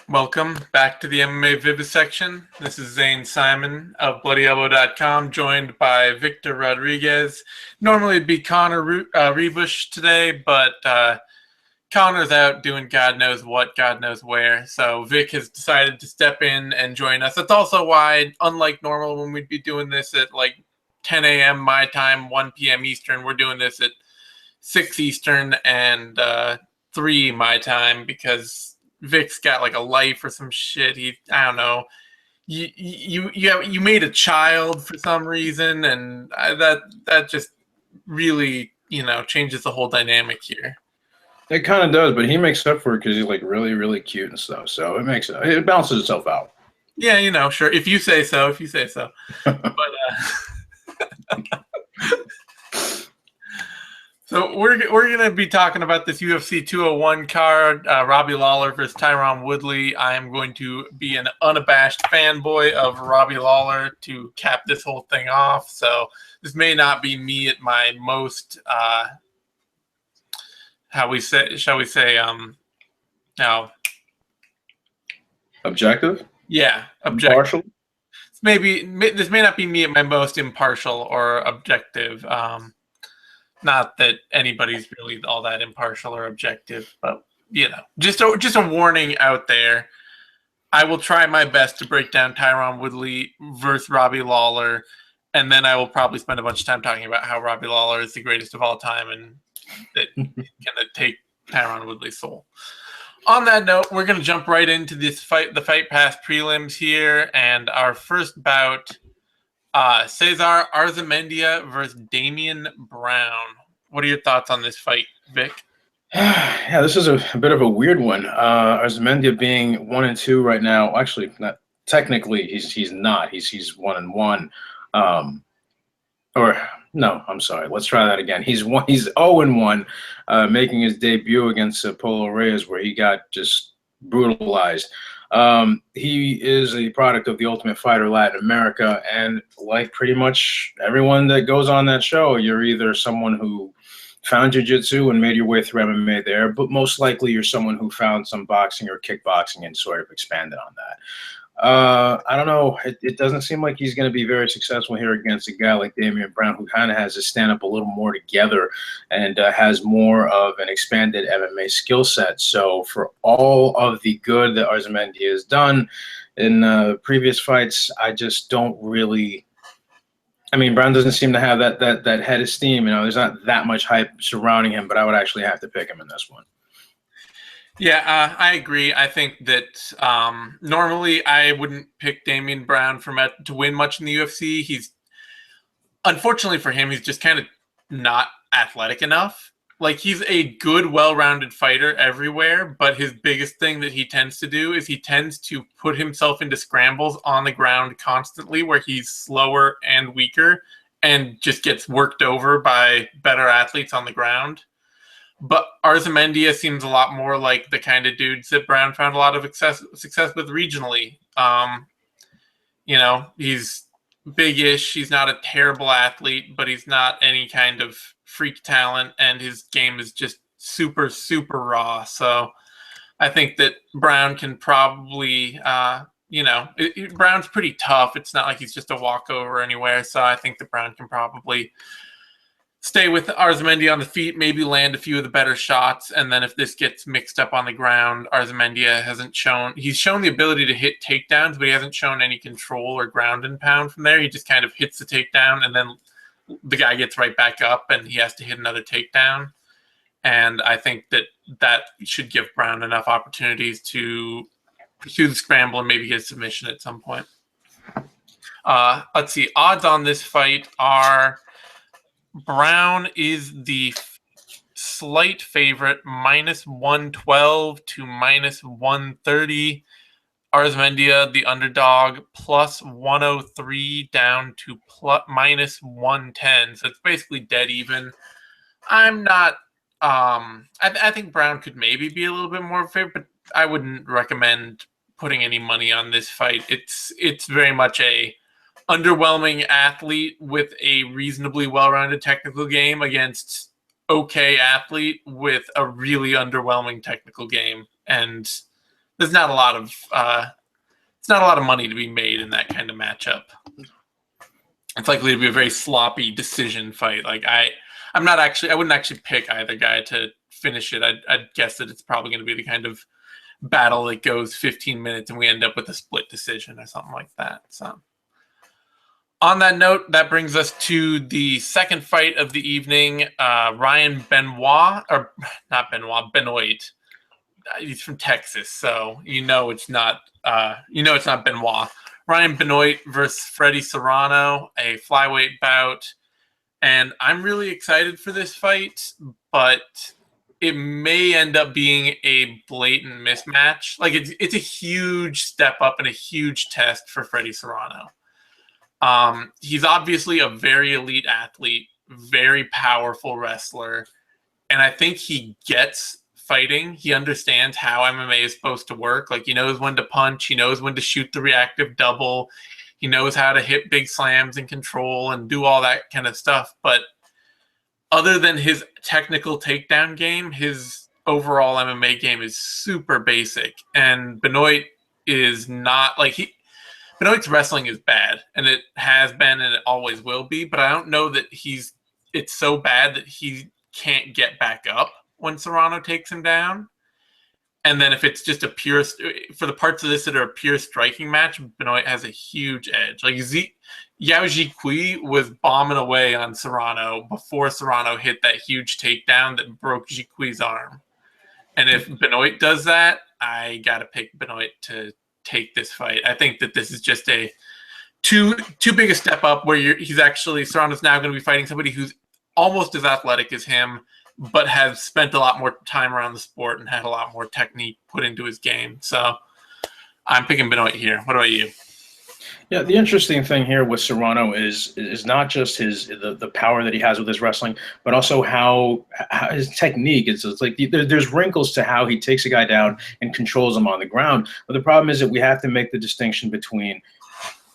Welcome back to the MMA Vivisection. This is Zane Simon of BloodyElbow.com, joined by Victor Rodriguez. Normally it'd be Connor Rebush today, but Connor's out doing God knows what, God knows where. So Vic has decided to step in and join us. That's also why, unlike normal when we'd be doing this at like 10 a.m. my time, 1 p.m. Eastern, we're doing this at 6 Eastern and 3 my time because Vic's got like a life or some shit. I don't know. You made a child for some reason, and that just really changes the whole dynamic here. It kind of does, but he makes up for it because he's like really, really cute and stuff. So it balances itself out. Yeah, sure. If you say so. But so we're going to be talking about this UFC 201 card, Robbie Lawler versus Tyron Woodley. I am going to be an unabashed fanboy of Robbie Lawler to cap this whole thing off. So this may not be me at my most, objective? Yeah, objective. Impartial? This may not be me at my most impartial or objective. Not that anybody's really all that impartial or objective, but just a warning out there. I will try my best to break down Tyron Woodley versus Robbie Lawler, and then I will probably spend a bunch of time talking about how Robbie Lawler is the greatest of all time and that he's gonna take Tyron Woodley's soul. On that note, we're gonna jump right into this fight, the Fight Pass prelims here, and our first bout. César Arzamendia versus Damian Brown. What are your thoughts on this fight, Vic? Yeah, this is a bit of a weird one. Arzamendia being 1-2 right now. Actually, not technically. He's not. He's 1-1. Or no, I'm sorry. Let's try that again. He's 0-1, making his debut against Polo Reis, where he got just brutalized. He is a product of the Ultimate Fighter Latin America, and like pretty much everyone that goes on that show, you're either someone who found jiu-jitsu and made your way through MMA there, but most likely you're someone who found some boxing or kickboxing and sort of expanded on that. I don't know. It doesn't seem like he's going to be very successful here against a guy like Damian Brown, who kind of has his stand-up a little more together and has more of an expanded MMA skill set. So for all of the good that Arzamendia has done in previous fights, I just don't really – I mean, Brown doesn't seem to have that head of steam. There's not that much hype surrounding him, but I would actually have to pick him in this one. Yeah, I agree. I think that normally I wouldn't pick Damian Brown to win much in the UFC. Unfortunately for him, he's just kind of not athletic enough. Like, he's a good, well-rounded fighter everywhere, but his biggest thing that he tends to do is he tends to put himself into scrambles on the ground constantly where he's slower and weaker and just gets worked over by better athletes on the ground. But Arzamendia seems a lot more like the kind of dudes that Brown found a lot of success with regionally. He's big-ish. He's not a terrible athlete, but he's not any kind of freak talent, and his game is just super, super raw. So I think that Brown can probably, Brown's pretty tough. It's not like he's just a walkover anywhere. So I think that Brown can probably stay with Arzamendia on the feet, maybe land a few of the better shots, and then if this gets mixed up on the ground, Arzamendia he's shown the ability to hit takedowns, but he hasn't shown any control or ground and pound from there. He just kind of hits the takedown, and then the guy gets right back up, and he has to hit another takedown. And I think that should give Brown enough opportunities to pursue the scramble and maybe get a submission at some point. Let's see. Odds on this fight are Brown is the slight favorite, -112 to -130. Arzamendia, the underdog, +103 down to -110. So it's basically dead even. I'm not. I think Brown could maybe be a little bit more favorite, but I wouldn't recommend putting any money on this fight. It's very much a underwhelming athlete with a reasonably well-rounded technical game against okay athlete with a really underwhelming technical game. And there's not a lot of it's not a lot of money to be made in that kind of matchup. It's likely to be a very sloppy decision fight. Like I wouldn't actually pick either guy to finish it. I'd guess that it's probably going to be the kind of battle that goes 15 minutes and we end up with a split decision or something like that. So on that note, that brings us to the second fight of the evening. Ryan Benoit, or not Benoit, Benoit. He's from Texas, so it's not Benoit. Ryan Benoit versus Fredy Serrano, a flyweight bout. And I'm really excited for this fight, but it may end up being a blatant mismatch. Like it's a huge step up and a huge test for Fredy Serrano. He's obviously a very elite athlete, very powerful wrestler, and I think he gets fighting. He understands how MMA is supposed to work. Like he knows when to punch, he knows when to shoot the reactive double, he knows how to hit big slams and control and do all that kind of stuff. But other than his technical takedown game, his overall MMA game is super basic. And Benoit is not like Benoit's wrestling is bad, and it has been, and it always will be. But I don't know that it's so bad that he can't get back up when Serrano takes him down. And then if it's just for the parts of this that are a pure striking match, Benoit has a huge edge. Like Yao Jikui was bombing away on Serrano before Serrano hit that huge takedown that broke Jikui's arm. And if Benoit does that, I got to pick Benoit to take this fight. I think that this is just a too big a step up where Serrano's now going to be fighting somebody who's almost as athletic as him, but has spent a lot more time around the sport and had a lot more technique put into his game. So I'm picking Benoit here. What about you? Yeah, the interesting thing here with Serrano is not just the power that he has with his wrestling, but also how his technique is. It's like there's wrinkles to how he takes a guy down and controls him on the ground. But the problem is that we have to make the distinction between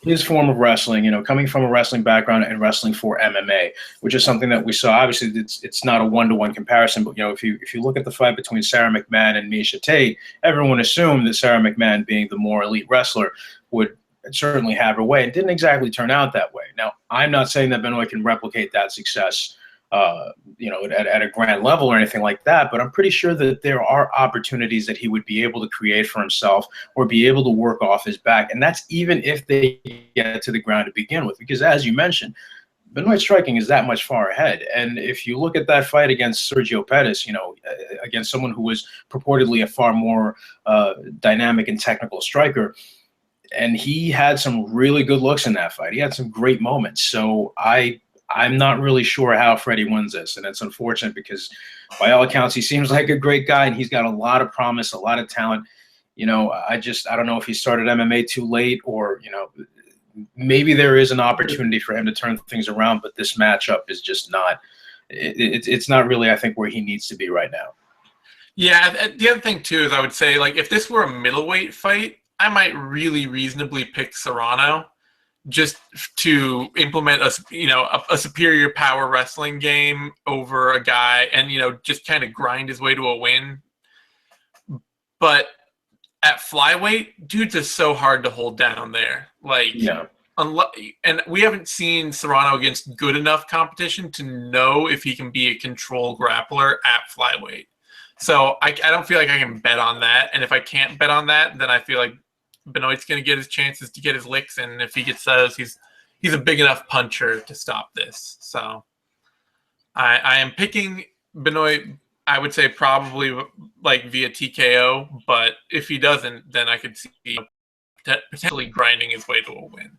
his form of wrestling, coming from a wrestling background and wrestling for MMA, which is something that we saw. Obviously, it's not a one-to-one comparison, but if you look at the fight between Sarah McMahon and Miesha Tate, everyone assumed that Sarah McMahon, being the more elite wrestler, would certainly have her way. It didn't exactly turn out that way. Now, I'm not saying that Benoit can replicate that success, at a grand level or anything like that, but I'm pretty sure that there are opportunities that he would be able to create for himself or be able to work off his back. And that's even if they get to the ground to begin with, because as you mentioned, Benoit's striking is that much far ahead. And if you look at that fight against Sergio Pettis, against someone who was purportedly a far more dynamic and technical striker, and he had some really good looks in that fight. He had some great moments. So I'm not really sure how Fredy wins this, and it's unfortunate because by all accounts, he seems like a great guy, and he's got a lot of promise, a lot of talent. I don't know if he started MMA too late or, maybe there is an opportunity for him to turn things around, but this matchup is just not it's not really, I think, where he needs to be right now. Yeah, the other thing, too, is I would say, like, if this were a middleweight fight, I might really reasonably pick Serrano just to implement a superior power wrestling game over a guy and, just kind of grind his way to a win. But at flyweight, dudes are so hard to hold down there. Like, yeah. And we haven't seen Serrano against good enough competition to know if he can be a control grappler at flyweight. So I don't feel like I can bet on that. And if I can't bet on that, then I feel like Benoit's going to get his chances to get his licks, and if he gets those, he's a big enough puncher to stop this. So I am picking Benoit, I would say probably like via TKO, but if he doesn't, then I could see potentially grinding his way to a win.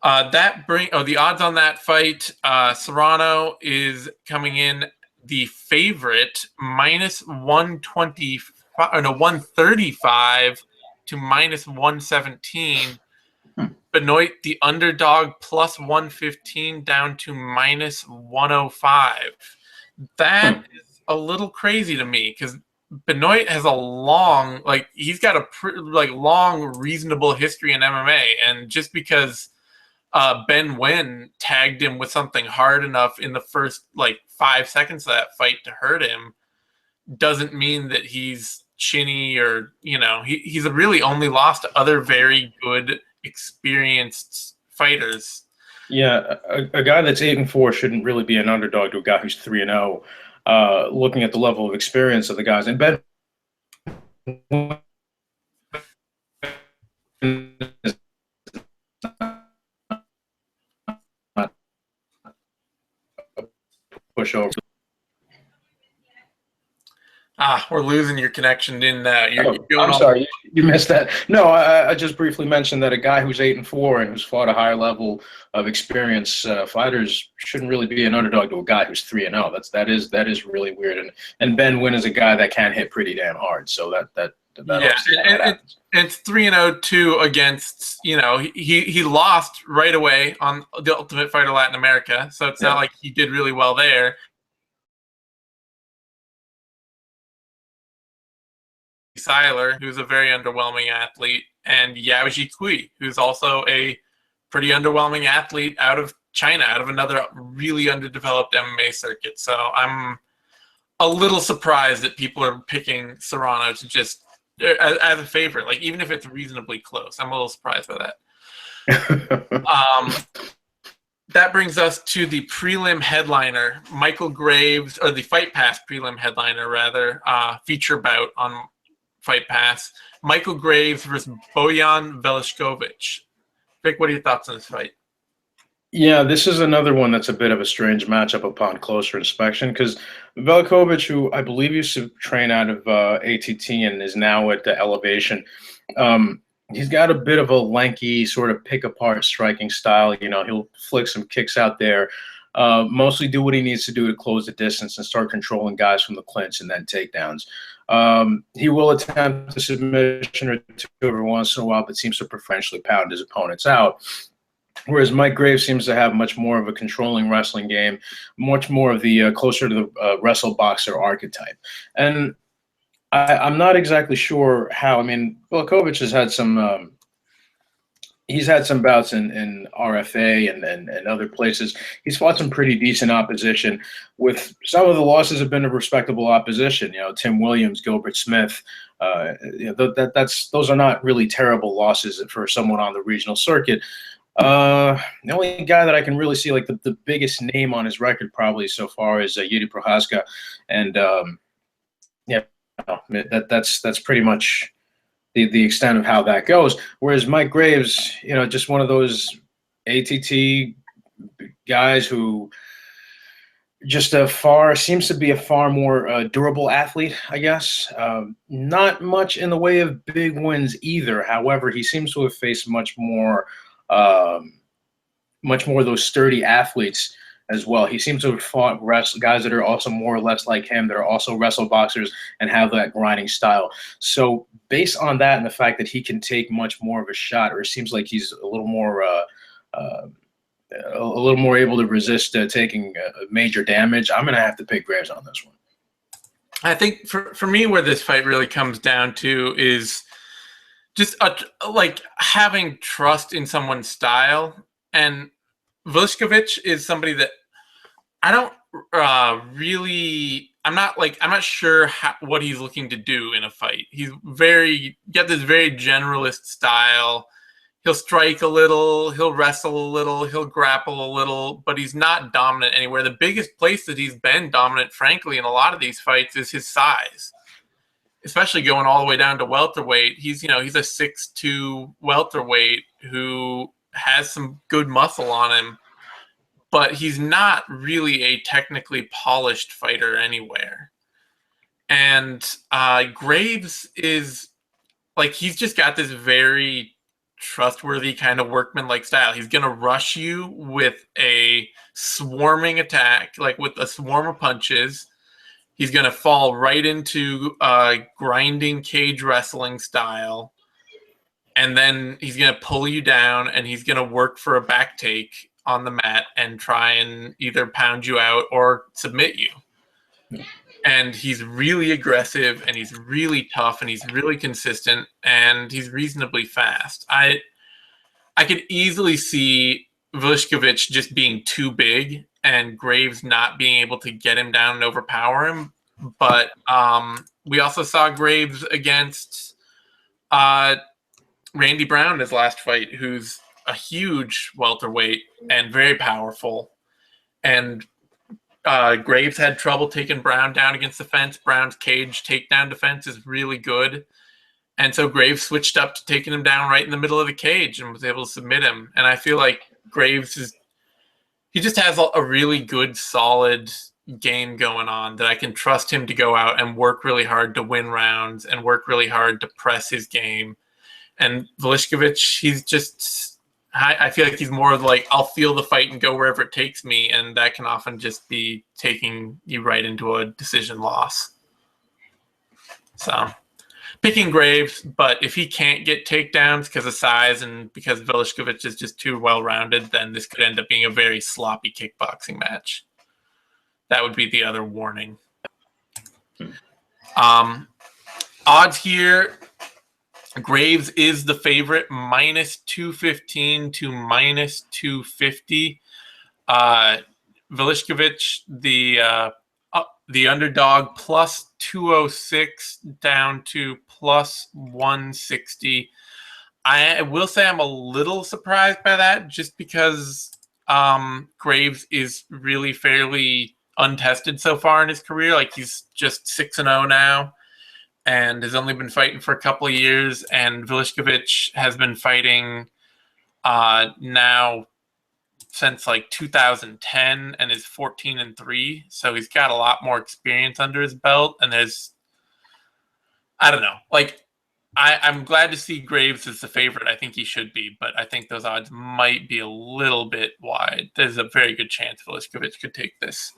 The odds on that fight, Serrano is coming in the favorite minus 135 to minus 117. Benoit, the underdog, plus 115 down to minus 105. That is a little crazy to me because Benoit has he's got a long, reasonable history in MMA, and just because Ben Wen tagged him with something hard enough in the first 5 seconds of that fight to hurt him doesn't mean that he's chinny or, he's really only lost to other very good, experienced fighters. Yeah, a guy that's 8-4 shouldn't really be an underdog to a guy who's 3-0. Looking at the level of experience of the guys, and Ben push over. We're losing your connection in that. I'm sorry, you missed that. No, I just briefly mentioned that a guy who's 8-4 and who's fought a higher level of experience fighters shouldn't really be an underdog to a guy who's 3-0. That is really weird. And Ben Wynn is a guy that can hit pretty damn hard. So that it's 3-0 too against, he lost right away on the Ultimate Fighter Latin America. So it's not like he did really well there. Seiler, who's a very underwhelming athlete, and Yaoji Kui, who's also a pretty underwhelming athlete out of China, out of another really underdeveloped MMA circuit. So I'm a little surprised that people are picking Serrano to just as a favorite, like even if it's reasonably close. I'm a little surprised by that. That brings us to the prelim headliner, Michael Graves, or the Fight Pass prelim headliner, rather, feature bout on Fight Pass. Michael Graves versus Bojan Veličković. Vic, what are your thoughts on this fight? Yeah, this is another one that's a bit of a strange matchup upon closer inspection, because Veličković, who I believe used to train out of ATT and is now at the Elevation, he's got a bit of a lanky sort of pick-apart striking style. He'll flick some kicks out there, mostly do what he needs to do to close the distance and start controlling guys from the clinch and then takedowns. He will attempt a submission or two every once in a while, but seems to preferentially pound his opponents out. Whereas Mike Graves seems to have much more of a controlling wrestling game, much more of the closer to the wrestle boxer archetype. And I'm not exactly sure how. I mean, Veličković has had some he's had some bouts in RFA and other places. He's fought some pretty decent opposition. With some of the losses have been a respectable opposition. Tim Williams, Gilbert Smith. Those are not really terrible losses for someone on the regional circuit. The only guy that I can really see like the biggest name on his record probably so far is Yuri Prohaska, and that's pretty much the extent of how that goes. Whereas Mike Graves, just one of those ATT guys who just seems to be a far more durable athlete, I guess. Not much in the way of big wins either. However, he seems to have faced much more of those sturdy athletes as well. He seems to have fought guys that are also more or less like him, that are also wrestle boxers and have that grinding style. So based on that and the fact that he can take much more of a shot, or it seems like he's a little more able to resist taking major damage, I'm going to have to pick Graves on this one. I think for me, where this fight really comes down to is just like having trust in someone's style. And Veličković is somebody that I don't I'm not sure what he's looking to do in a fight. He's got this very generalist style. He'll strike a little, he'll wrestle a little, he'll grapple a little, but he's not dominant anywhere. The biggest place that he's been dominant, frankly, in a lot of these fights is his size, especially going all the way down to welterweight. He's a 6'2" welterweight who has some good muscle on him, but he's not really a technically polished fighter anywhere. And Graves is he's just got this very trustworthy kind of workman-like style. He's going to rush you with a swarming attack, with a swarm of punches. He's going to fall right into grinding cage wrestling style. And then he's going to pull you down, and he's going to work for a back take on the mat and try and either pound you out or submit you. And he's really aggressive, and he's really tough, and he's really consistent, and he's reasonably fast. I could easily see Veličković just being too big and Graves not being able to get him down and overpower him. But we also saw Graves against Randy Brown his last fight, who's a huge welterweight and very powerful. And Graves had trouble taking Brown down against the fence. Brown's cage takedown defense is really good. And so Graves switched up to taking him down right in the middle of the cage and was able to submit him. And I feel like Graves he just has a really good, solid game going on that I can trust him to go out and work really hard to win rounds and work really hard to press his game. And Veličković, he's just, I feel like he's more of like, I'll feel the fight and go wherever it takes me. And that can often just be taking you right into a decision loss. So picking Graves, but if he can't get takedowns because of size and because Veličković is just too well-rounded, then this could end up being a very sloppy kickboxing match. That would be the other warning. Odds here, Graves is the favorite, -215 to -250. Veličković, the underdog, +206 down to +160. I will say I'm a little surprised by that, just because Graves is really fairly untested so far in his career. Like, he's just 6-0 now and has only been fighting for a couple of years. And Veličković has been fighting now since like 2010 and is 14-3. So he's got a lot more experience under his belt. And I don't know. Like, I'm glad to see Graves as the favorite. I think he should be, but I think those odds might be a little bit wide. There's a very good chance Veličković could take this.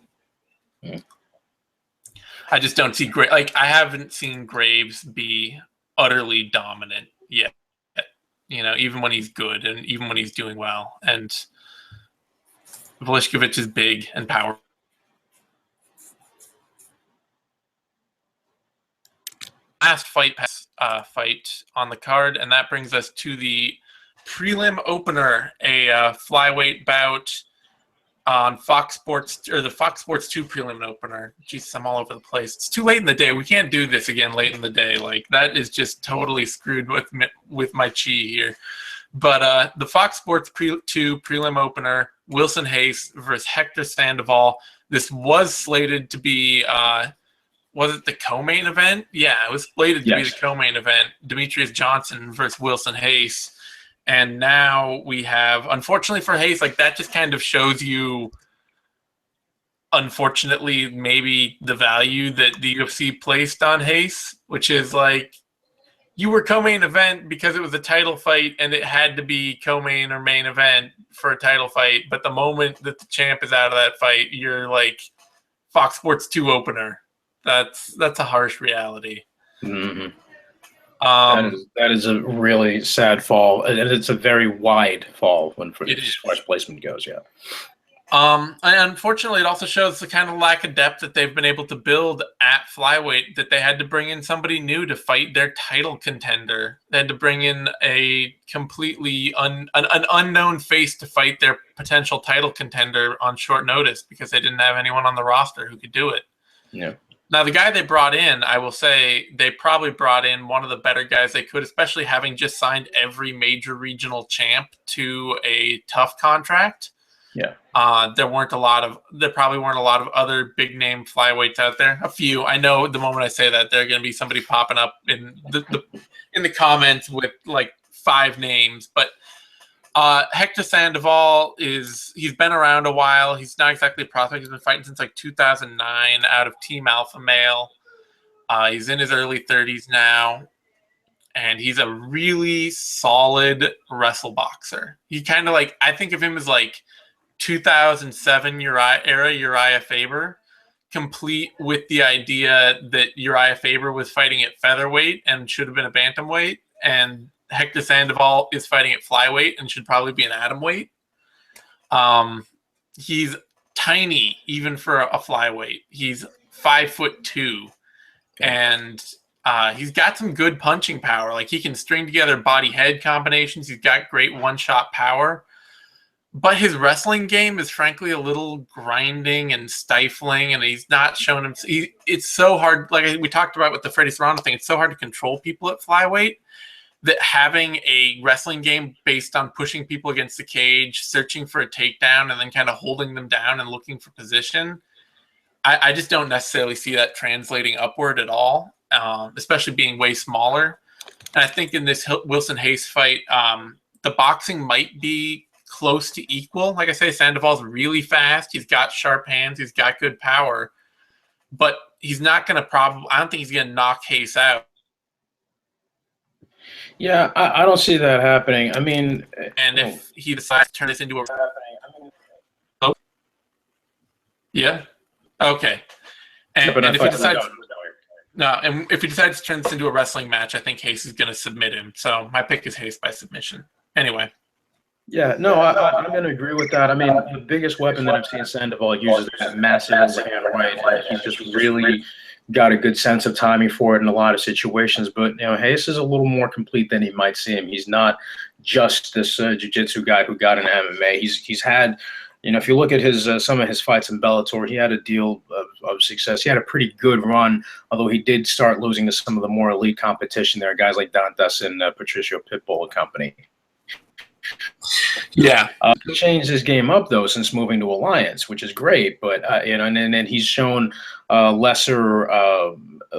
I just don't see I haven't seen Graves be utterly dominant yet. Even when he's good and even when he's doing well. And Veličković is big and powerful. Last fight on the card, and that brings us to the prelim opener, a flyweight bout on Fox Sports, or the Fox Sports 2 prelim opener. Jesus, I'm all over the place. It's too late in the day. We can't do this again late in the day. Like, that is just totally screwed with my chi here. But the Fox Sports 2 prelim opener, Wilson Reis versus Hector Sandoval. This was slated to be, was it the co-main event? Yeah, it was slated to be the co-main event. Demetrius Johnson versus Wilson Reis. And now we have, unfortunately for Reis, like, that just kind of shows you, unfortunately, maybe the value that the UFC placed on Reis, which is like, you were co-main event because it was a title fight and it had to be co-main or main event for a title fight. But the moment that the champ is out of that fight, you're like Fox Sports 2 opener. That's a harsh reality. Mm-hmm. That is a really sad fall, and it's a very wide fall when for first placement goes. Yeah. And unfortunately, it also shows the kind of lack of depth that they've been able to build at flyweight, that they had to bring in somebody new to fight their title contender. They had to bring in a completely an unknown face to fight their potential title contender on short notice because they didn't have anyone on the roster who could do it. Yeah. Now, the guy they brought in, I will say, they probably brought in one of the better guys they could, especially having just signed every major regional champ to a tough contract. Yeah. There probably weren't a lot of other big name flyweights out there. A few. I know the moment I say that, there's going to be somebody popping up in the comments with like 5 names. But Hector Sandoval he's been around a while. He's not exactly a prospect. He's been fighting since like 2009 out of Team Alpha Male. He's in his early 30s now. And he's a really solid wrestle boxer. He kind of like, I think of him as like 2007 Uriah Faber, complete with the idea that Uriah Faber was fighting at featherweight and should have been a bantamweight, and Hector Sandoval is fighting at flyweight and should probably be an atomweight. He's tiny even for a flyweight. He's 5'2", and he's got some good punching power. Like, he can string together body head combinations. He's got great one-shot power. But his wrestling game is frankly a little grinding and stifling, and he's not showing him. It's so hard, like we talked about with the Fredy Serrano thing, it's so hard to control people at flyweight that having a wrestling game based on pushing people against the cage, searching for a takedown, and then kind of holding them down and looking for position, I just don't necessarily see that translating upward at all, especially being way smaller. And I think in this Wilson-Hayes fight, the boxing might be close to equal. Like I say, Sandoval's really fast. He's got sharp hands. He's got good power. But he's not going to I don't think he's going to knock Hayes out. Yeah, I don't see that happening. I mean, and if he decides to turn this into a oh, yeah, okay, and if he decides and if he decides to turn this into a wrestling match, I think Hayes is going to submit him. So my pick is Hayes by submission. Anyway. Yeah, no, I'm going to agree with that. I mean, the biggest weapon that I've seen Sandoval use is that massive overhand right, and he's just really got a good sense of timing for it in a lot of situations. But, Hayes is a little more complete than he might seem. He's not just this jiu-jitsu guy who got an MMA. He's had, if you look at his some of his fights in Bellator, he had a deal of success. He had a pretty good run, although he did start losing to some of the more elite competition there, guys like Dantas and Patricio Pitbull and company. Yeah, he changed his game up though since moving to Alliance, which is great. But and then he's shown lesser.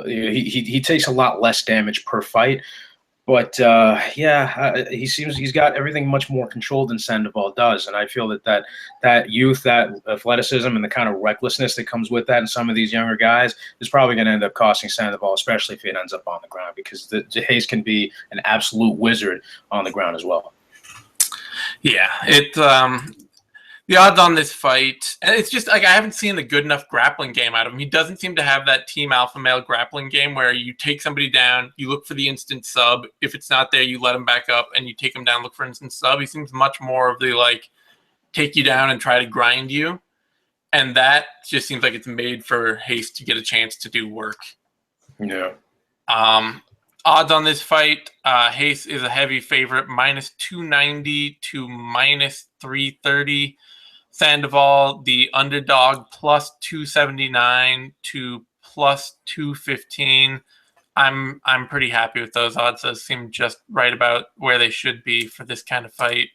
He takes a lot less damage per fight. But he's got everything much more controlled than Sandoval does, and I feel that youth, that athleticism, and the kind of recklessness that comes with that in some of these younger guys is probably going to end up costing Sandoval, especially if it ends up on the ground, because Hayes can be an absolute wizard on the ground as well. Yeah, the odds on this fight, and it's just like I haven't seen a good enough grappling game out of him. He doesn't seem to have that team alpha male grappling game where you take somebody down, you look for the instant sub. If it's not there, you let him back up and you take him down, look for instant sub. He seems much more of the take you down and try to grind you. And that just seems like it's made for Hayes to get a chance to do work. Yeah. Odds on this fight, Hayes is a heavy favorite, -290 to -330. Sandoval, the underdog, +279 to +215. I'm pretty happy with those odds. Those seem just right about where they should be for this kind of fight.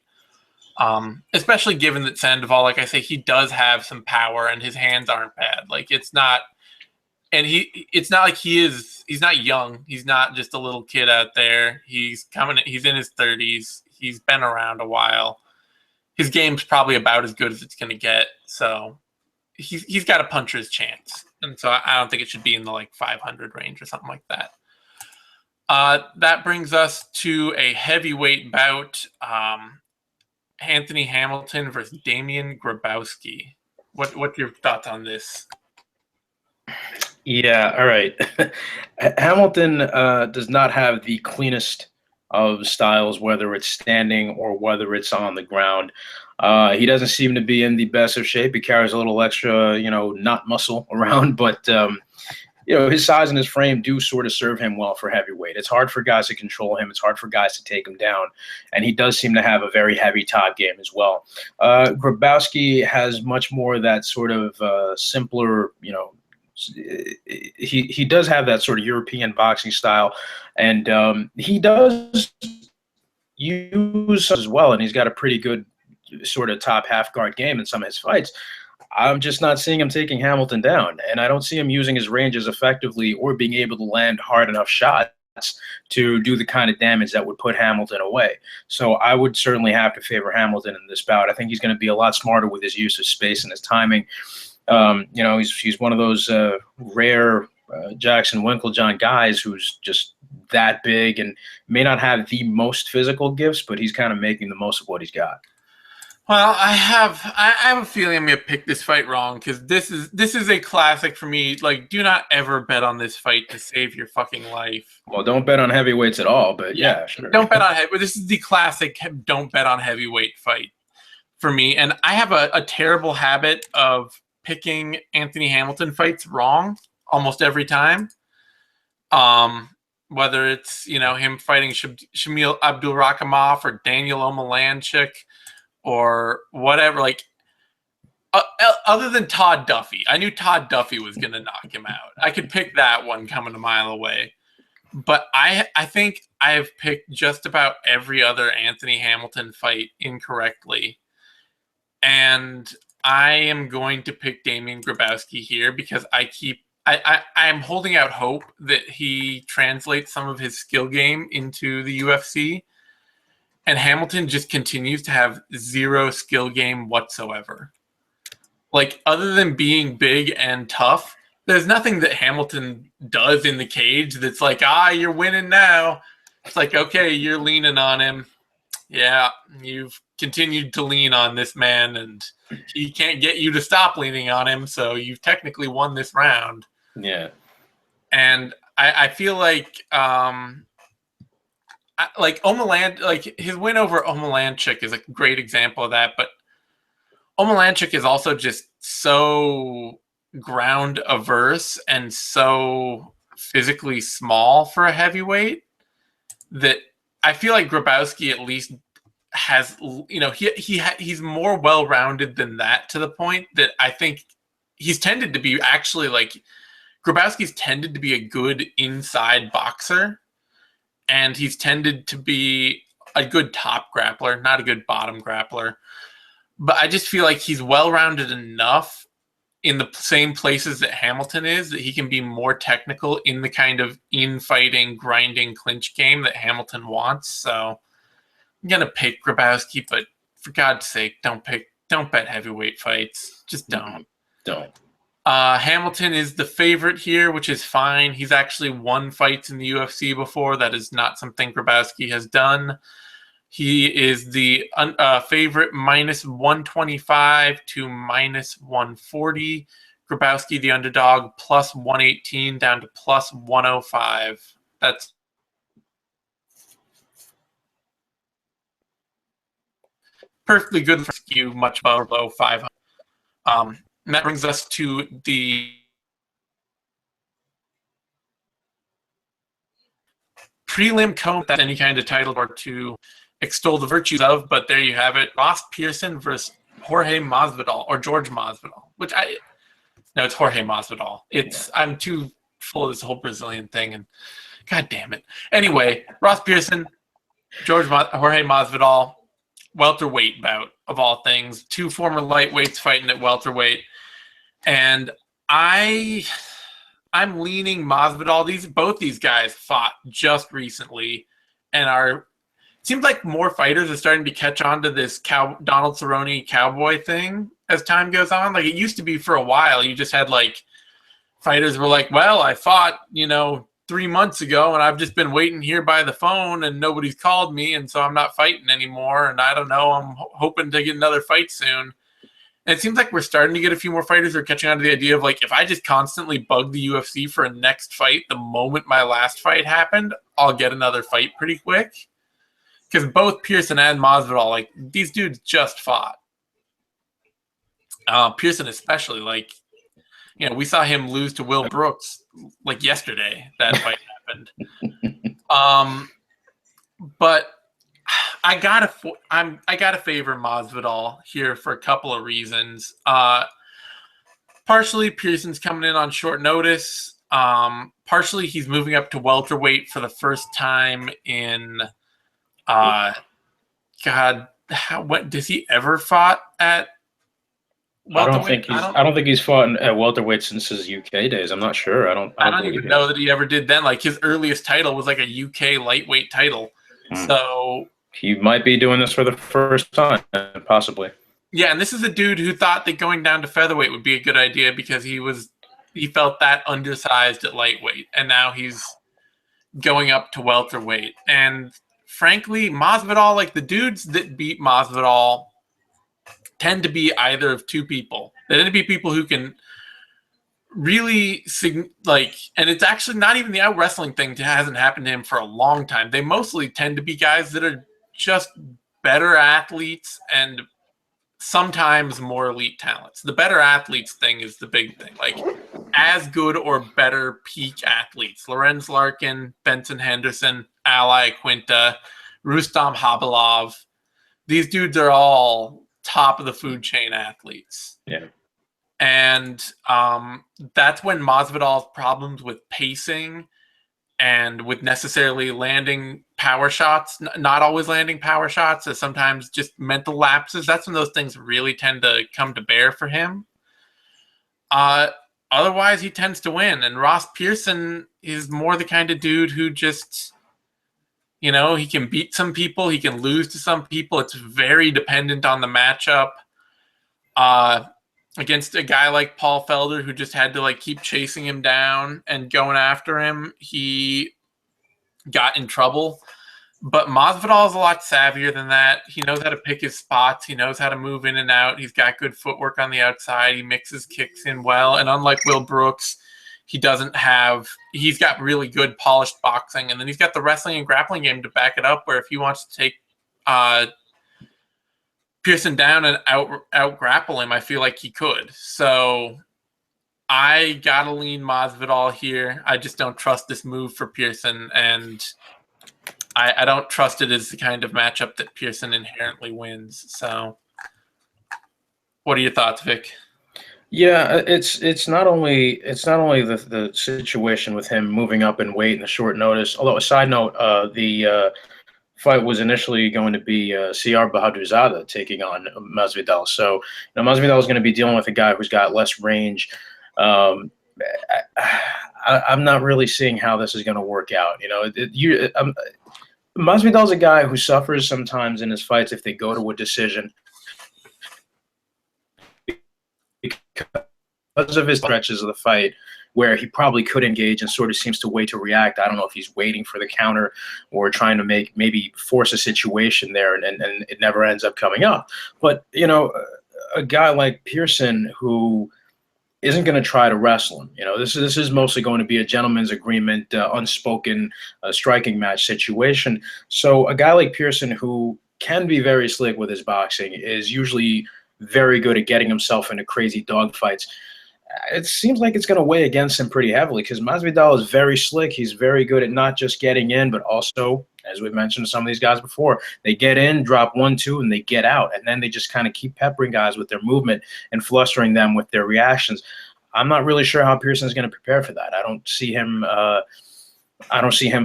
Especially given that Sandoval, like I say, he does have some power and his hands aren't bad. It's not like he's not young. He's not just a little kid out there. He's in his 30s. He's been around a while. His game's probably about as good as it's going to get. So he's got a puncher's chance. And so I don't think it should be in the 500 range or something like that. That brings us to a heavyweight bout. Anthony Hamilton versus Damian Grabowski. What's your thoughts on this? Yeah, all right. Hamilton does not have the cleanest of styles, whether it's standing or whether it's on the ground. He doesn't seem to be in the best of shape. He carries a little extra, knot muscle around, but his size and his frame do sort of serve him well for heavyweight. It's hard for guys to control him. It's hard for guys to take him down, and he does seem to have a very heavy top game as well. Grabowski has much more that sort of simpler, he does have that sort of European boxing style, and he does use as well, and he's got a pretty good sort of top half guard game in some of his fights. I'm just not seeing him taking Hamilton down, and I don't see him using his ranges effectively or being able to land hard enough shots to do the kind of damage that would put Hamilton away. So I would certainly have to favor Hamilton in this bout. I think he's going to be a lot smarter with his use of space and his timing. He's one of those rare Jackson Winklejohn guys who's just that big and may not have the most physical gifts, but he's kind of making the most of what he's got. Well, I have a feeling I'm gonna pick this fight wrong because this is a classic for me. Do not ever bet on this fight to save your fucking life. Well, don't bet on heavyweights at all, but yeah sure. Don't bet on heavyweight. This is the classic don't bet on heavyweight fight for me, and I have a terrible habit of picking Anthony Hamilton fights wrong almost every time. Whether it's him fighting Shamil Abdulrahimov or Daniel Omalanchik or whatever. Like, other than Todd Duffy, I knew Todd Duffy was going to knock him out. I could pick that one coming a mile away. But I think I have picked just about every other Anthony Hamilton fight incorrectly. And I am going to pick Damian Grabowski here because I am holding out hope that he translates some of his skill game into the UFC. And Hamilton just continues to have zero skill game whatsoever. Like, other than being big and tough, there's nothing that Hamilton does in the cage that's like, you're winning now. It's like, okay, you're leaning on him. Yeah, you've continued to lean on this man, and he can't get you to stop leaning on him, so you've technically won this round. Yeah. And I feel like his win over Omalanchik is a great example of that, but Omalanchik is also just so ground averse and so physically small for a heavyweight that I feel like Grabowski at least has, he's more well-rounded than that, to the point that I think he's tended to be Grabowski's tended to be a good inside boxer, and he's tended to be a good top grappler, not a good bottom grappler. But I just feel like he's well-rounded enough in the same places that Hamilton is that he can be more technical in the kind of infighting, grinding clinch game that Hamilton wants. So I'm going to pick Grabowski, but for God's sake, don't bet heavyweight fights. Just don't. Don't. Hamilton is the favorite here, which is fine. He's actually won fights in the UFC before. That is not something Grabowski has done. He is the favorite -125 to -140. Grabowski, the underdog, +118 down to +105. That's perfectly good for skew, much below 500. And that brings us to the prelim cone, that any kind of title or to extol the virtues of, but there you have it. Ross Pearson versus Jorge Masvidal, or George Masvidal, it's Jorge Masvidal. I'm too full of this whole Brazilian thing, and God damn it. Anyway, Ross Pearson, Jorge Masvidal, welterweight bout of all things. Two former lightweights fighting at welterweight, and I'm leaning Masvidal. Both these guys fought just recently, and seems like more fighters are starting to catch on to this Donald Cerrone cowboy thing as time goes on. Like, it used to be for a while, you just had like fighters were like, well, I fought 3 months ago, and I've just been waiting here by the phone, and nobody's called me, and so I'm not fighting anymore. And I don't know, I'm hoping to get another fight soon. And it seems like we're starting to get a few more fighters who are catching on to the idea of, like, if I just constantly bug the UFC for a next fight, the moment my last fight happened, I'll get another fight pretty quick. Because both Pearson and Masvidal, like, these dudes just fought. Pearson especially, like, we saw him lose to Will Brooks like yesterday. That fight happened. But I gotta favor Masvidal here for a couple of reasons. Partially, Pearson's coming in on short notice. Partially, he's moving up to welterweight for the first time in. What does he ever fought at? I don't think he's fought at welterweight since his UK days. I'm not sure. I don't even know that he ever did then. Like, his earliest title was like a UK lightweight title. So he might be doing this for the first time, possibly. Yeah, and this is a dude who thought that going down to featherweight would be a good idea because he felt that undersized at lightweight, and now he's going up to welterweight. And frankly, Masvidal, like, the dudes that beat Masvidal tend to be either of two people. They tend to be people who can really, and it's actually not even the out wrestling thing hasn't happened to him for a long time. They mostly tend to be guys that are just better athletes and sometimes more elite talents. The better athletes thing is the big thing. Like, as good or better peak athletes. Lorenz Larkin, Benson Henderson, Ali Quinta, Rustam Habilov. these dudes are all top of the food chain athletes. Yeah. And that's when Masvidal's problems with pacing and with necessarily landing power shots, not always landing power shots, as sometimes just mental lapses, that's when those things really tend to come to bear for him. Otherwise, he tends to win. And Ross Pearson is more the kind of dude who just, you know, he can beat some people, he can lose to some people. It's very dependent on the matchup. Against a guy like Paul Felder, who just had to like keep chasing him down and going after him, he got in trouble. But Masvidal is a lot savvier than that. He knows how to pick his spots. He knows how to move in and out. He's got good footwork on the outside. He mixes kicks in well. And unlike Will Brooks, he's got really good polished boxing. And then he's got the wrestling and grappling game to back it up, where if he wants to take Pearson down and out grapple him, I feel like he could. So I gotta lean Masvidal here. I just don't trust this move for Pearson, and I don't trust it as the kind of matchup that Pearson inherently wins. So what are your thoughts, Vic? Yeah, it's not only the situation with him moving up in weight in a short notice. Although, a side note, the fight was initially going to be CR Bahadurzada taking on Masvidal. So, you know, Masvidal is going to be dealing with a guy who's got less range. I'm not really seeing how this is going to work out. You know, Masvidal's a guy who suffers sometimes in his fights if they go to a decision because of his stretches of the fight where he probably could engage and sort of seems to wait to react. I don't know if he's waiting for the counter or trying to maybe force a situation there, and it never ends up coming up. But, you know, a guy like Pearson who isn't going to try to wrestle him. You know, this is mostly going to be a gentleman's agreement, unspoken striking match situation. So a guy like Pearson, who can be very slick with his boxing, is usually very good at getting himself into crazy dogfights. It seems like it's going to weigh against him pretty heavily because Masvidal is very slick. He's very good at not just getting in, but also, as we've mentioned to some of these guys before, they get in, drop 1-2, and they get out. And then they just kind of keep peppering guys with their movement and flustering them with their reactions. I'm not really sure how Pearson is going to prepare for that. I don't see him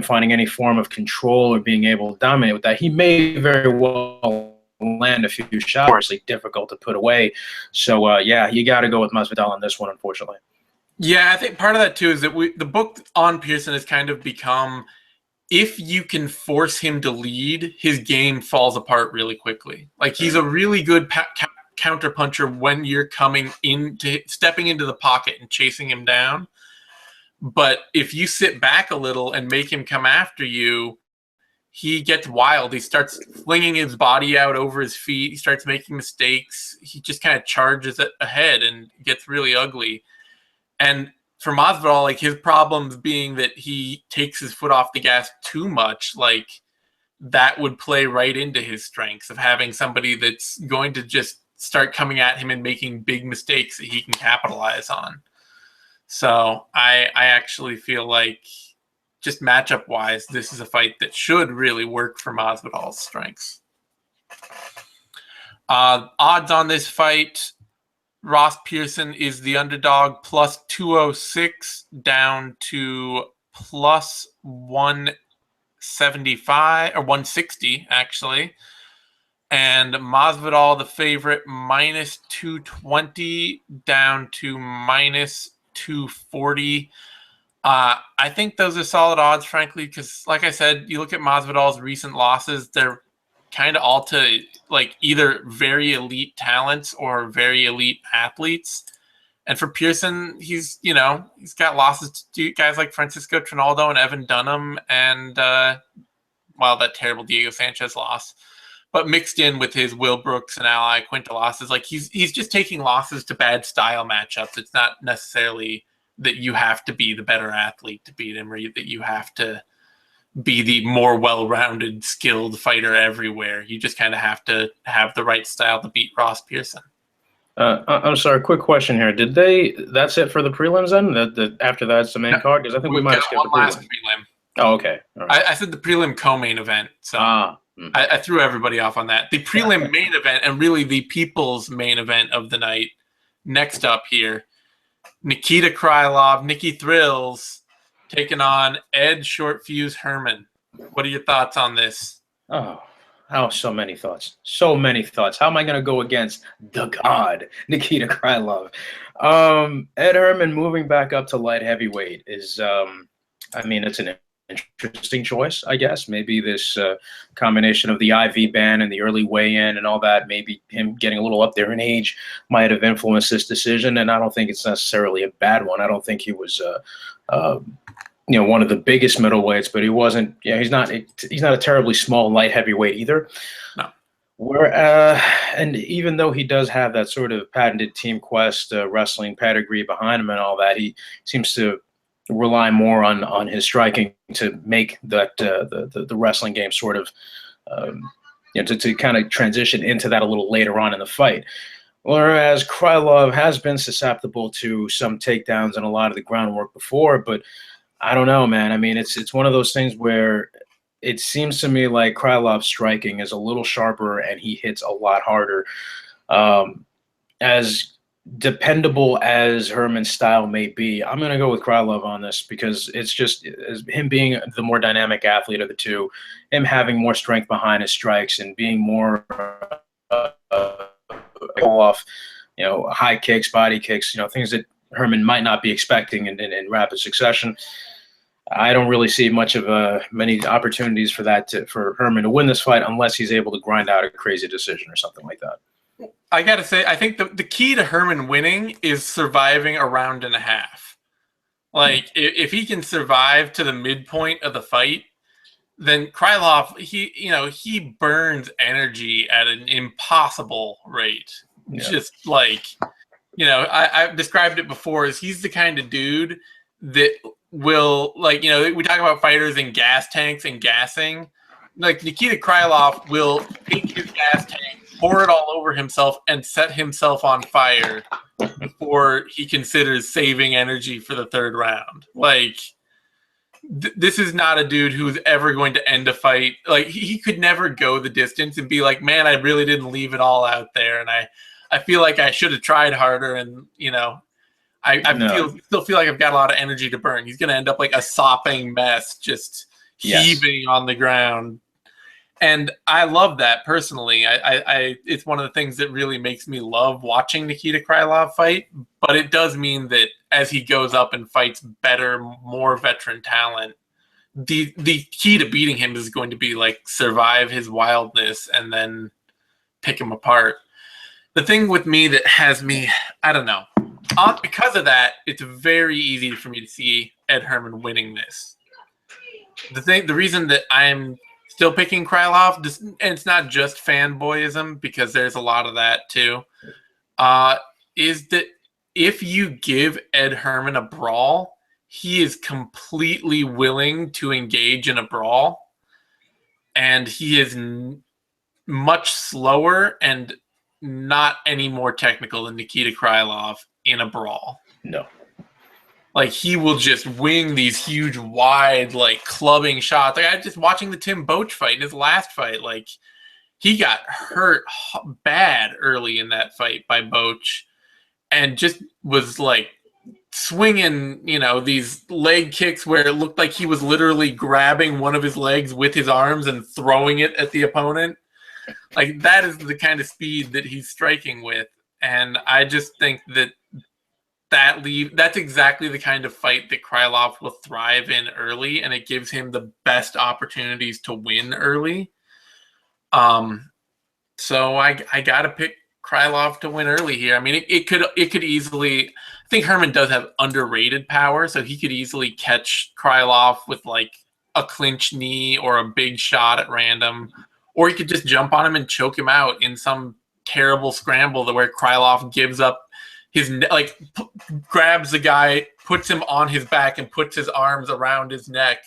finding any form of control or being able to dominate with that. He may very well land a few shots, like difficult to put away. So yeah, you got to go with Masvidal on this one, unfortunately. Yeah, I think part of that too is that the book on Pearson has kind of become, if you can force him to lead, his game falls apart really quickly. Like, he's a really good counter puncher when you're stepping into the pocket and chasing him down. But if you sit back a little and make him come after you, he gets wild. He starts flinging his body out over his feet. He starts making mistakes. He just kind of charges ahead and gets really ugly. And for Masvidal, like, his problems being that he takes his foot off the gas too much, like, that would play right into his strengths of having somebody that's going to just start coming at him and making big mistakes that he can capitalize on. So I actually feel like, just matchup-wise, this is a fight that should really work for Masvidal's strengths. Odds on this fight, Ross Pearson is the underdog, plus 206 down to plus 175, or 160, actually. And Masvidal, the favorite, minus 220 down to minus 240. I think those are solid odds, frankly, because, like I said, you look at Masvidal's recent losses, they're kind of all to, like, either very elite talents or very elite athletes. And for Pearson, he's got losses to guys like Francisco Trinaldo and Evan Dunham and, that terrible Diego Sanchez loss. But mixed in with his Will Brooks and Ally Quinta losses, like, he's just taking losses to bad style matchups. It's not necessarily that you have to be the better athlete to beat him, or that you have to be the more well-rounded, skilled fighter everywhere. You just kind of have to have the right style to beat Ross Pearson. I'm sorry, quick question here. That's it for the prelims then? After that's the main card? Because I think we might have skipped the prelim. Prelim. Oh, okay. All right. I said the prelim co-main event. So. I threw everybody off on that. The prelim main event, and really the people's main event of the night. Next up here, Nikita Krylov, Nicky Thrills, taking on Ed Short Fuse Herman. What are your thoughts on this? So many thoughts. So many thoughts. How am I going to go against the god, Nikita Krylov? Ed Herman moving back up to light heavyweight is, it's an interesting choice, I guess. Maybe this combination of the IV ban and the early weigh-in and all that, maybe him getting a little up there in age might have influenced this decision, and I don't think it's necessarily a bad one. I don't think he was one of the biggest middleweights, but he wasn't. He's not a terribly small light heavyweight either. No. And even though he does have that sort of patented Team Quest wrestling pedigree behind him and all that, he seems to rely more on his striking to make that the wrestling game sort of to kind of transition into that a little later on in the fight. Whereas Krylov has been susceptible to some takedowns and a lot of the groundwork before, but I don't know, man. I mean, it's one of those things where it seems to me like Krylov's striking is a little sharper and he hits a lot harder. As dependable as Herman's style may be, I'm going to go with Krylov on this because it's just him being the more dynamic athlete of the two, him having more strength behind his strikes and being more off, high kicks, body kicks, things that Herman might not be expecting in rapid succession. I don't really see much of many opportunities for Herman to win this fight unless he's able to grind out a crazy decision or something like that. I got to say, I think the key to Herman winning is surviving a round and a half. Like, if he can survive to the midpoint of the fight, then Krylov, he burns energy at an impossible rate. Yeah. Just like, I've described it before as he's the kind of dude that will, we talk about fighters in gas tanks and gassing. Like, Nikita Krylov will take his gas tank, pour it all over himself, and set himself on fire before he considers saving energy for the third round. Like, this is not a dude who's ever going to end a fight. Like, he could never go the distance and be like, man, I really didn't leave it all out there, and I feel like I should have tried harder, and, still feel like I've got a lot of energy to burn. He's going to end up like a sopping mess, just heaving on the ground. And I love that personally. I it's one of the things that really makes me love watching Nikita Krylov fight. But it does mean that as he goes up and fights better, more veteran talent, the key to beating him is going to be like survive his wildness and then pick him apart. The thing with me that has me, I don't know, because of that, it's very easy for me to see Ed Herman winning this. The reason that I'm still picking Krylov, and it's not just fanboyism, because there's a lot of that too, is that if you give Ed Herman a brawl, he is completely willing to engage in a brawl, and he is much slower and not any more technical than Nikita Krylov in a brawl. No. Like, he will just wing these huge, wide, like, clubbing shots. Like, I was just watching the Tim Boetsch fight in his last fight. Like, he got hurt bad early in that fight by Boetsch and just was, like, swinging, these leg kicks where it looked like he was literally grabbing one of his legs with his arms and throwing it at the opponent. Like, that is the kind of speed that he's striking with. And I just think that's exactly the kind of fight that Krylov will thrive in early, and it gives him the best opportunities to win early. So I got to pick Krylov to win early here. I mean, it could easily. I think Herman does have underrated power, so he could easily catch Krylov with like a clinch knee or a big shot at random, or he could just jump on him and choke him out in some terrible scramble where Krylov gives up his grabs the guy, puts him on his back, and puts his arms around his neck.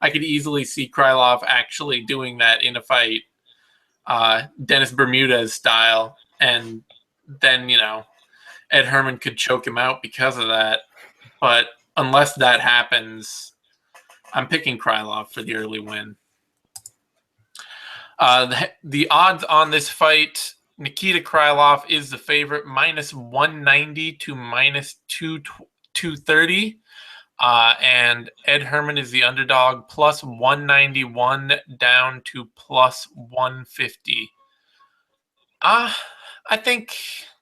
I could easily see Krylov actually doing that in a fight, Dennis Bermudez style, and then Ed Herman could choke him out because of that. But unless that happens, I'm picking Krylov for the early win. The odds on this fight, Nikita Krylov is the favorite, minus 190 to minus 230. And Ed Herman is the underdog, plus 191 down to plus 150. I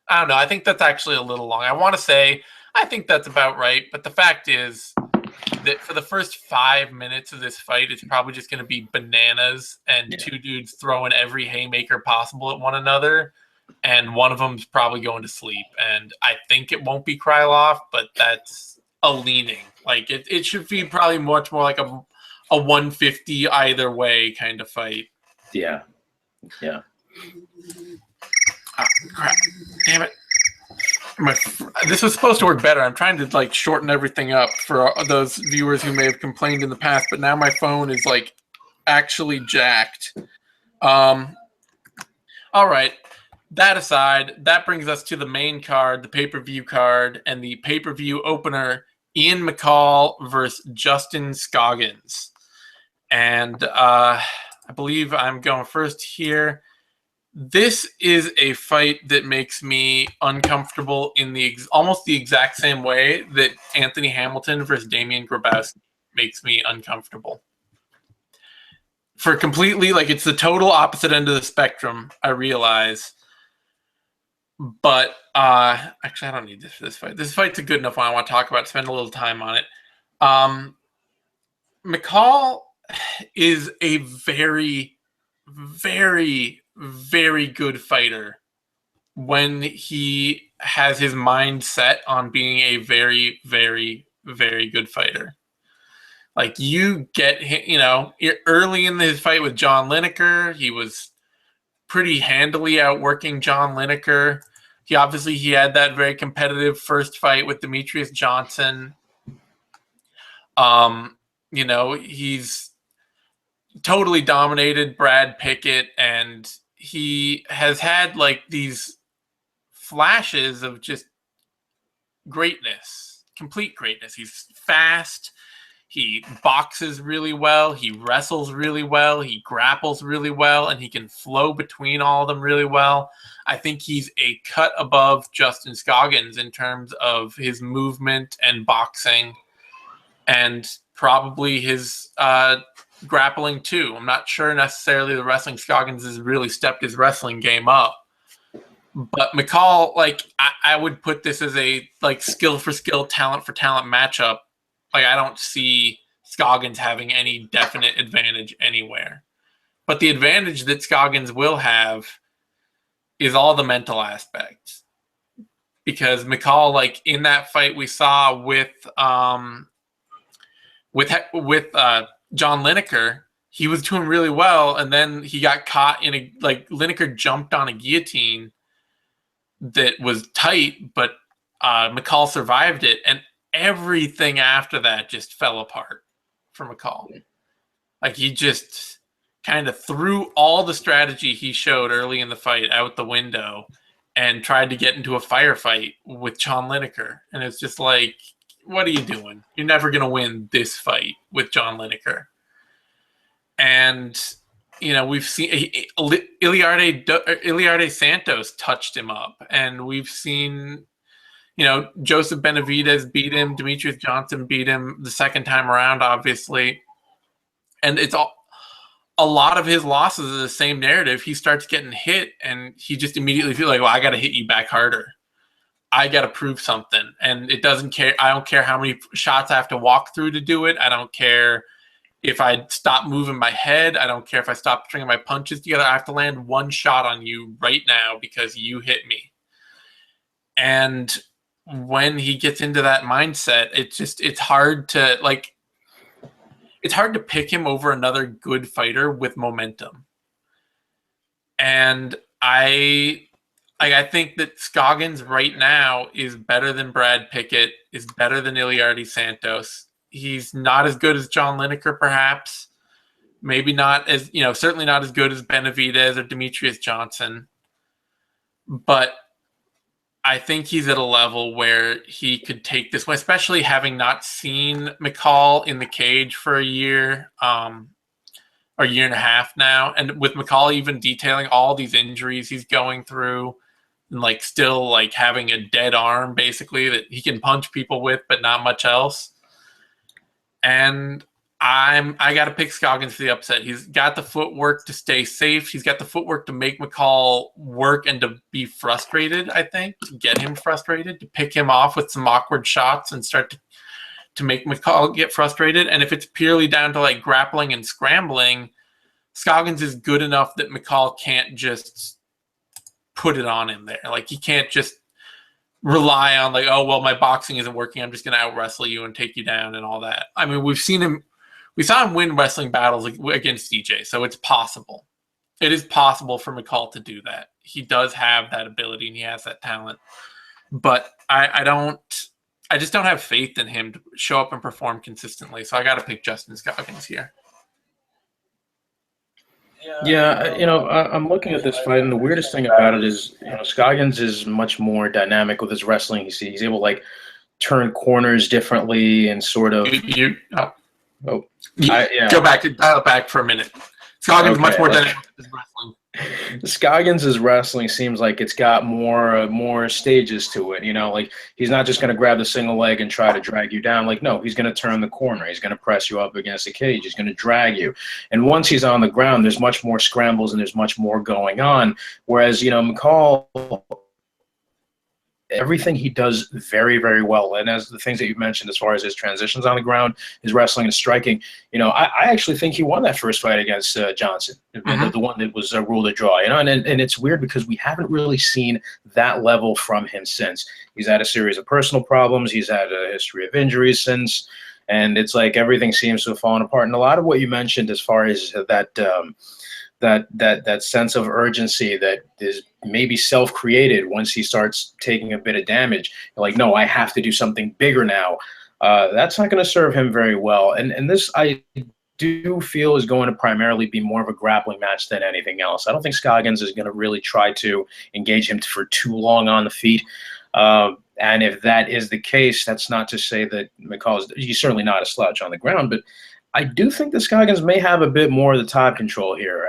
don't know. I think that's actually a little long. I want to say I think that's about right. But the fact is that for the first 5 minutes of this fight, it's probably just going to be bananas and two dudes throwing every haymaker possible at one another. And one of them's probably going to sleep. And I think it won't be Krylov, but that's a leaning. Like it should be probably much more like a 150 either way kind of fight. Yeah. Yeah. Oh, crap. Damn it. This was supposed to work better. I'm trying to like shorten everything up for those viewers who may have complained in the past, but now my phone is like actually jacked. All right. That aside, that brings us to the main card, the pay-per-view card, and the pay-per-view opener, Ian McCall versus Justin Scoggins. And I believe I'm going first here. This is a fight that makes me uncomfortable in the almost the exact same way that Anthony Hamilton versus Damian Grabowski makes me uncomfortable. For completely, like, it's the total opposite end of the spectrum, I realize. But actually, I don't need this for this fight. This fight's a good enough one I want to talk about, spend a little time on it. McCall is a very, very, very good fighter when he has his mind set on being a very, very, very good fighter. Like, you get him, early in his fight with John Lineker, he was pretty handily outworking John Lineker. He had that very competitive first fight with Demetrius Johnson. He's totally dominated Brad Pickett, and he has had like these flashes of just greatness, complete greatness. He's fast. He boxes really well. He wrestles really well. He grapples really well, and he can flow between all of them really well. I think he's a cut above Justin Scoggins in terms of his movement and boxing, and probably his grappling too. I'm not sure necessarily the wrestling. Scoggins has really stepped his wrestling game up. But McCall, like, I would put this as a like skill for skill, talent for talent matchup. Like, I don't see Scoggins having any definite advantage anywhere. But the advantage that Scoggins will have is all the mental aspects. Because McCall, like, in that fight we saw with John Lineker, he was doing really well, and then he got caught in Lineker jumped on a guillotine that was tight, but McCall survived it, and everything after that just fell apart for McCall. Like, he just kind of threw all the strategy he showed early in the fight out the window and tried to get into a firefight with John Lineker. And it's just like, what are you doing? You're never going to win this fight with John Lineker. And, we've seen Iliarde Santos touched him up. And we've seen, Joseph Benavidez beat him. Demetrius Johnson beat him the second time around, obviously. And it's a lot of his losses are the same narrative. He starts getting hit, and he just immediately feels like, well, I got to hit you back harder. I got to prove something. And it doesn't care. I don't care how many shots I have to walk through to do it. I don't care if I stop moving my head. I don't care if I stop stringing my punches together. I have to land one shot on you right now because you hit me. And when he gets into that mindset, it's hard to pick him over another good fighter with momentum. And I think that Scoggins right now is better than Brad Pickett, is better than Iliarde Santos. He's not as good as John Lineker, perhaps. Maybe not as, certainly not as good as Benavidez or Demetrius Johnson. But I think he's at a level where he could take this one, especially having not seen McCall in the cage for a year. or a year and a half now. And with McCall even detailing all these injuries he's going through, and like still like having a dead arm basically that he can punch people with, but not much else. And I got to pick Scoggins for the upset. He's got the footwork to stay safe. He's got the footwork to make McCall work and to be frustrated, I think, to get him frustrated, to pick him off with some awkward shots and start to make McCall get frustrated. And if it's purely down to like grappling and scrambling, Scoggins is good enough that McCall can't just put it on him there. Like he can't just rely on like, oh, well, my boxing isn't working, I'm just going to out wrestle you and take you down and all that. I mean, we saw him win wrestling battles against DJ, so it's possible. It is possible for McCall to do that. He does have that ability and he has that talent. But I just don't have faith in him to show up and perform consistently. So I got to pick Justin Scoggins here. Yeah, I'm looking at this fight, and the weirdest thing about it is, Scoggins is much more dynamic with his wrestling. He's able to like turn corners differently and sort of. Go back, dial it back for a minute. Scoggins much more dynamic with his wrestling. Scoggins' wrestling seems like it's got more stages to it. Like he's not just going to grab the single leg and try to drag you down. Like, no, he's going to turn the corner. He's going to press you up against the cage. He's going to drag you. And once he's on the ground, there's much more scrambles and there's much more going on. Whereas, McCall, everything he does very, very well. And as the things that you mentioned, as far as his transitions on the ground, his wrestling and striking, I actually think he won that first fight against Johnson, the one that was ruled a draw. And it's weird because we haven't really seen that level from him since. He's had a series of personal problems. He's had a history of injuries since. And it's like everything seems to have fallen apart. And a lot of what you mentioned as far as that sense of urgency that is maybe self-created once he starts taking a bit of damage. Like, no, I have to do something bigger now. That's not going to serve him very well. And this, I do feel, is going to primarily be more of a grappling match than anything else. I don't think Scoggins is going to really try to engage him for too long on the feet. And if that is the case, that's not to say that McCall he's certainly not a slouch on the ground, but I do think that Scoggins may have a bit more of the top control here.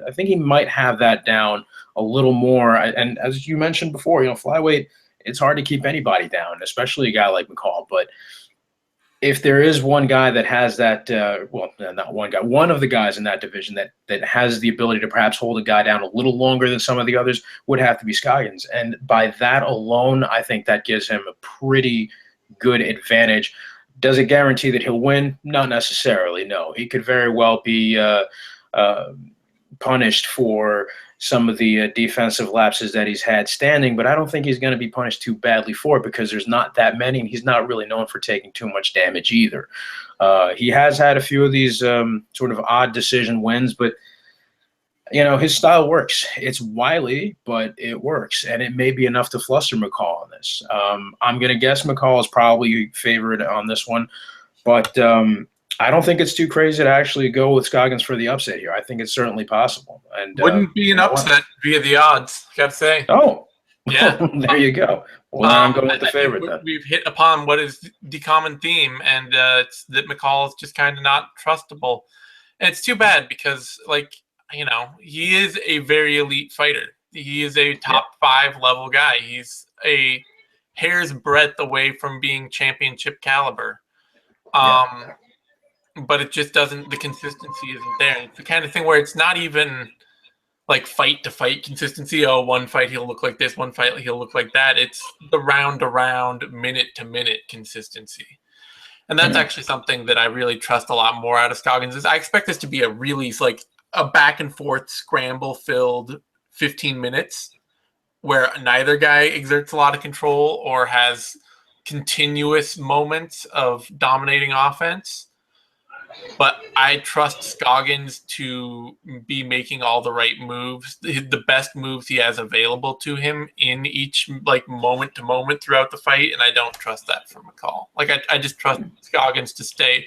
I think he might have that down a little more. And as you mentioned before, flyweight, it's hard to keep anybody down, especially a guy like McCall. But if there is one guy that has that, not one guy, one of the guys in that division that has the ability to perhaps hold a guy down a little longer than some of the others, would have to be Scoggins. And by that alone, I think that gives him a pretty good advantage. Does it guarantee that he'll win? Not necessarily, no. He could very well be punished for some of the defensive lapses that he's had standing, but I don't think he's going to be punished too badly for it because there's not that many, and he's not really known for taking too much damage either. He has had a few of these sort of odd decision wins, but his style works. It's wily, but it works, and it may be enough to fluster McCall on this. I'm going to guess McCall is probably favored on this one, but I don't think it's too crazy to actually go with Scoggins for the upset here. I think it's certainly possible. And wouldn't be an upset via the odds, got to say. Oh, yeah. There you go. Well, I'm going with the favorite then. We've hit upon what is the common theme, and it's that McCall is just kind of not trustable. And it's too bad because, he is a very elite fighter. He is a top 5 level guy. He's a hair's breadth away from being championship caliber. But it just doesn't, the consistency isn't there. It's the kind of thing where it's not even like fight to fight consistency. Oh, one fight he'll look like this, one fight he'll look like that. It's the round to round, minute to minute consistency. And that's actually something that I really trust a lot more out of Scoggins. I expect this to be a really a back and forth scramble filled 15 minutes where neither guy exerts a lot of control or has continuous moments of dominating offense. But I trust Scoggins to be making all the right moves, the best moves he has available to him in each moment to moment throughout the fight, and I don't trust that from McCall. I just trust Scoggins to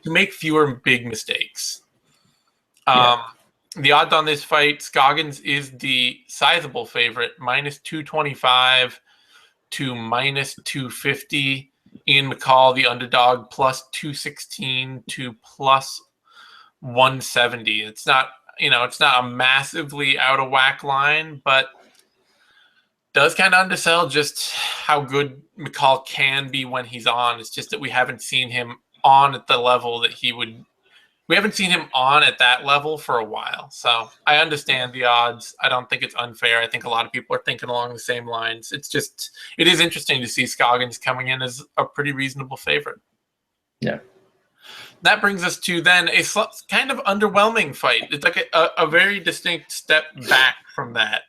make fewer big mistakes. The odds on this fight, Scoggins is the sizable favorite, -225 to -250. Ian McCall, the underdog, +216 to 170. It's not, it's not a massively out of whack line, but does kind of undersell just how good McCall can be when he's on. It's just that we haven't seen him on at the level that he would. We haven't seen him on at that level for a while. So I understand the odds. I don't think it's unfair. I think a lot of people are thinking along the same lines. It is interesting to see Scoggins coming in as a pretty reasonable favorite. Yeah. That brings us to then a kind of underwhelming fight. It's like a very distinct step back from that.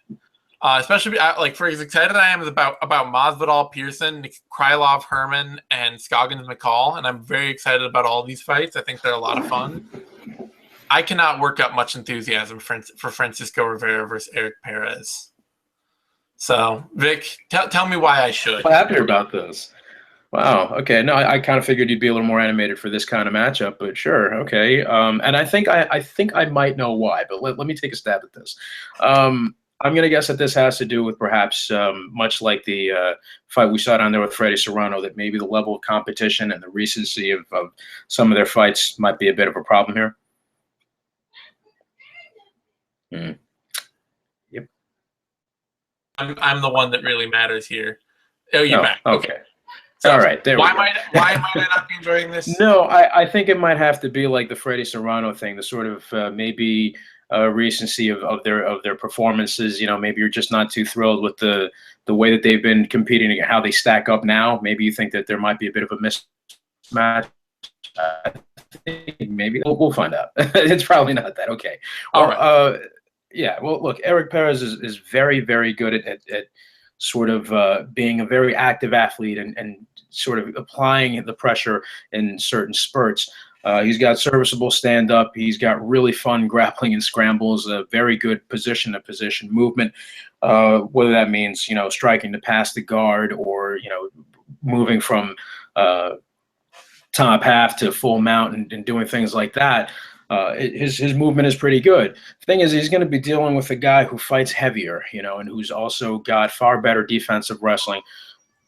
Especially like for as excited I am about Masvidal, Pearson, Krylov, Herman, and Scoggins, McCall, and I'm very excited about all these fights. I think they're a lot of fun. I cannot work up much enthusiasm for Francisco Rivera versus Érik Pérez. So, Vic, tell me why I should. I'm happy about this. Wow. Okay. No, I kind of figured you'd be a little more animated for this kind of matchup, but sure. Okay. And I think I might know why, but let me take a stab at this. I'm going to guess that this has to do with perhaps much like the fight we saw down there with Fredy Serrano, that maybe the level of competition and the recency of some of their fights might be a bit of a problem here. Yep. I'm the one that really matters here. Oh, you're back. Okay. So all right. There we go. Why might I not be enjoying this? No, I think it might have to be like the Fredy Serrano thing, the sort of maybe recency of their performances. Maybe you're just not too thrilled with the way that they've been competing and how they stack up now. Maybe you think that there might be a bit of a mismatch. I think maybe we'll find out. It's probably not that. Okay. All right. Yeah. Well, look, Érik Pérez is very, very good at sort of being a very active athlete and sort of applying the pressure in certain spurts. He's got serviceable stand-up. He's got really fun grappling and scrambles, a very good position-to-position movement, whether that means, striking to pass the guard or, moving from top half to full mount and doing things like that. His movement is pretty good. The thing is, he's going to be dealing with a guy who fights heavier, and who's also got far better defensive wrestling.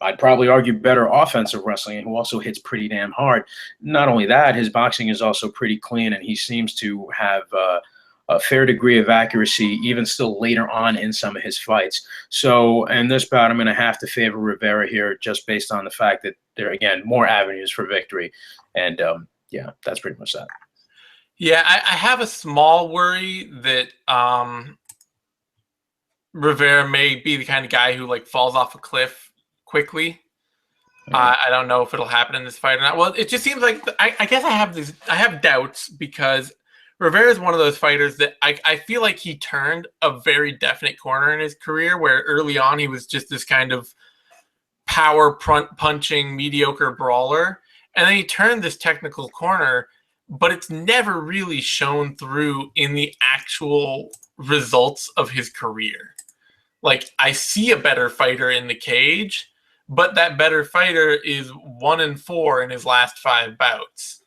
I'd probably argue better offensive wrestling, and who also hits pretty damn hard. Not only that, his boxing is also pretty clean, and he seems to have a fair degree of accuracy, even still later on in some of his fights. So in this bout, I'm going to have to favor Rivera here, just based on the fact that there are, again, more avenues for victory. And yeah, that's pretty much that. Yeah, I have a small worry that Rivera may be the kind of guy who like falls off a cliff quickly. I don't know if it'll happen in this fight or not. Well, it just seems like I guess I have doubts because Rivera is one of those fighters that I feel like he turned a very definite corner in his career, where early on he was just this kind of power punching mediocre brawler, and then he turned this technical corner, but it's never really shown through in the actual results of his career. Like, I see a better fighter in the cage, but that better fighter is 1-4 in his last 5 bouts,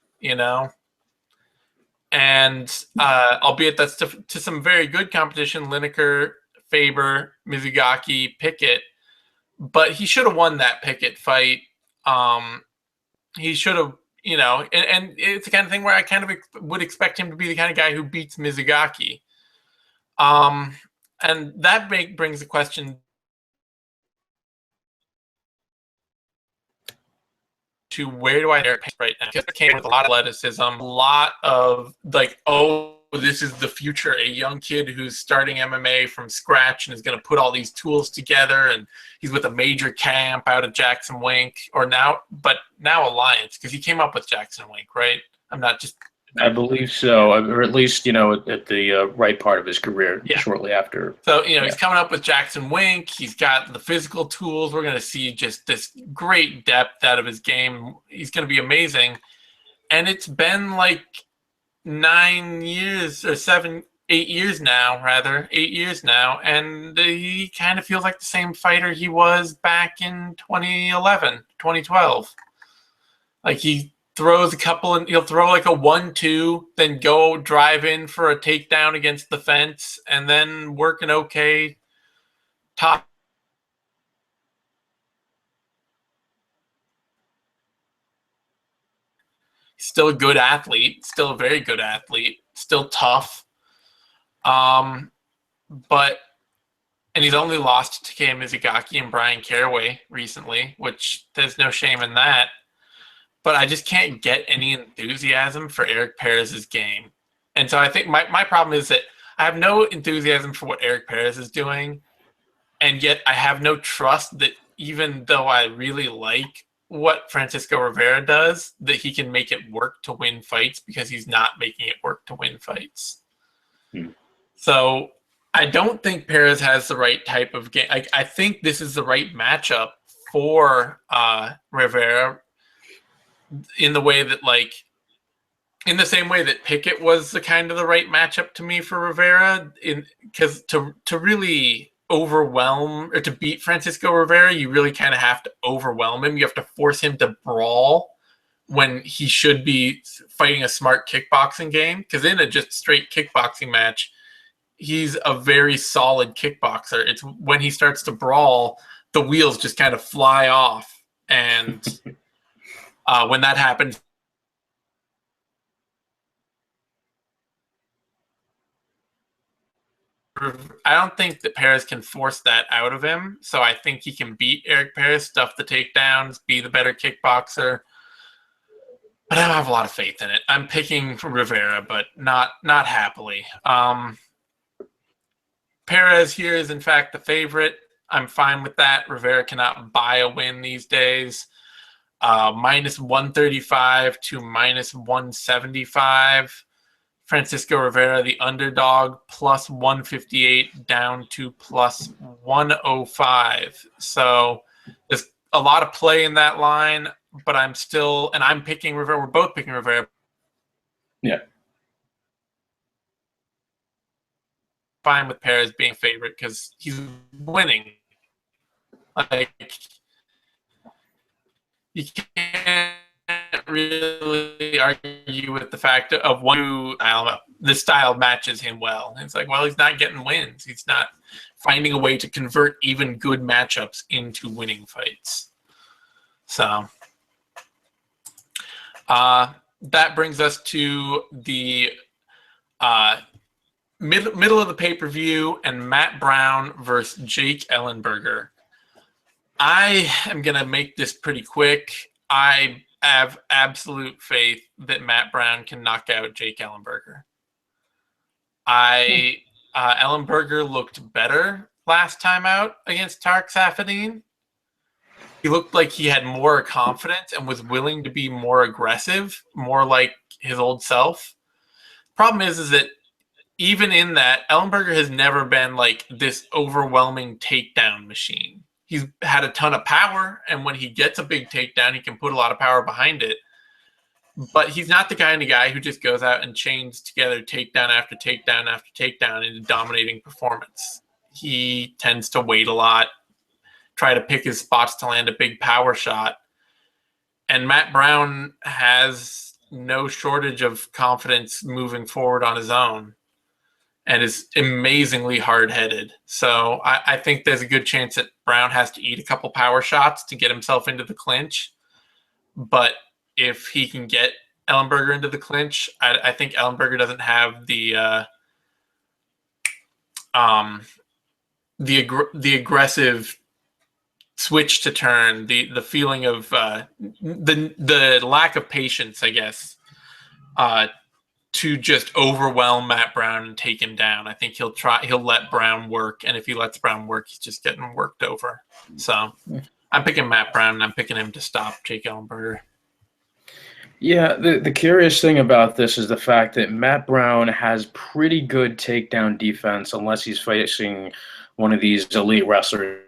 And albeit that's to some very good competition, Lineker, Faber, Mizugaki, Pickett, but he should have won that Pickett fight. He should have, and it's the kind of thing where I kind of would expect him to be the kind of guy who beats Mizugaki. And that brings the question to where do I pick right now? Because it came with a lot of athleticism, a lot of like, oh, this is the future, a young kid who's starting MMA from scratch and is going to put all these tools together, and he's with a major camp out of Jackson Wink, now Alliance, because he came up with Jackson Wink, right? I believe so, or at least, at the right part of his career, shortly after. So, he's coming up with Jackson Wink. He's got the physical tools. We're going to see just this great depth out of his game. He's going to be amazing. And it's been like 8 years now, and he kind of feels like the same fighter he was back in 2011, 2012. Like, he throws a couple, and he'll throw like a 1-2, then go drive in for a takedown against the fence, and then work an okay top. He's still a good athlete, still a very good athlete. still tough. And he's only lost to Takei Mizugaki and Brian Caraway recently, which there's no shame in that. But I just can't get any enthusiasm for Érik Pérez's game. And so I think my problem is that I have no enthusiasm for what Érik Pérez is doing, and yet I have no trust that even though I really like what Francisco Rivera does, that he can make it work to win fights, because he's not making it work to win fights. So I don't think Pérez has the right type of game. I think this is the right matchup for Rivera, in the way that, like, in the same way that Pickett was the kind of the right matchup to me for Rivera, because to really overwhelm or to beat Francisco Rivera, you really kind of have to overwhelm him. You have to force him to brawl when he should be fighting a smart kickboxing game, because in a just straight kickboxing match, he's a very solid kickboxer. It's when he starts to brawl, the wheels just kind of fly off. And when that happens, I don't think that Pérez can force that out of him. So I think he can beat Érik Pérez, stuff the takedowns, be the better kickboxer. But I don't have a lot of faith in it. I'm picking Rivera, but not happily. Pérez here is, in fact, the favorite. I'm fine with that. Rivera cannot buy a win these days. Minus 135 to minus 175. Francisco Rivera, the underdog, plus 158 down to plus 105. So there's a lot of play in that line, but I'm picking Rivera. We're both picking Rivera. Yeah. Fine with Pérez being favorite because he's winning. Like, you can't really argue with the fact of one. I don't know. This style matches him well. It's like, well, he's not getting wins. He's not finding a way to convert even good matchups into winning fights. So that brings us to the middle of the pay-per-view, and Matt Brown versus Jake Ellenberger. I am going to make this pretty quick. I have absolute faith that Matt Brown can knock out Jake Ellenberger. Ellenberger looked better last time out against Tarek Saffiedine. He looked like he had more confidence and was willing to be more aggressive, more like his old self. Problem is that even in that, Ellenberger has never been like this overwhelming takedown machine. He's had a ton of power, and when he gets a big takedown, he can put a lot of power behind it. But he's not the kind of guy who just goes out and chains together takedown after takedown after takedown in a dominating performance. He tends to wait a lot, try to pick his spots to land a big power shot. And Matt Brown has no shortage of confidence moving forward on his own, and is amazingly hard-headed. So I think there's a good chance that Brown has to eat a couple power shots to get himself into the clinch. But if he can get Ellenberger into the clinch, I think Ellenberger doesn't have the aggressive switch to turn, the feeling of the lack of patience, I guess, to just overwhelm Matt Brown and take him down. I think he'll let Brown work, and if he lets Brown work, he's just getting worked over. So I'm picking Matt Brown, and I'm picking him to stop Jake Ellenberger. Yeah, the curious thing about this is the fact that Matt Brown has pretty good takedown defense unless he's facing one of these elite wrestlers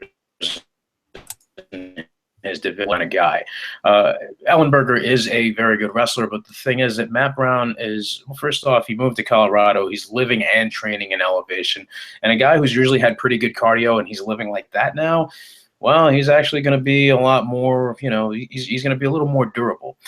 in his division, a guy. Ellenberger is a very good wrestler, but the thing is that Matt Brown is, well, first off, he moved to Colorado. He's living and training in elevation. And a guy who's usually had pretty good cardio and he's living like that now, well, he's actually going to be a lot more, he's going to be a little more durable.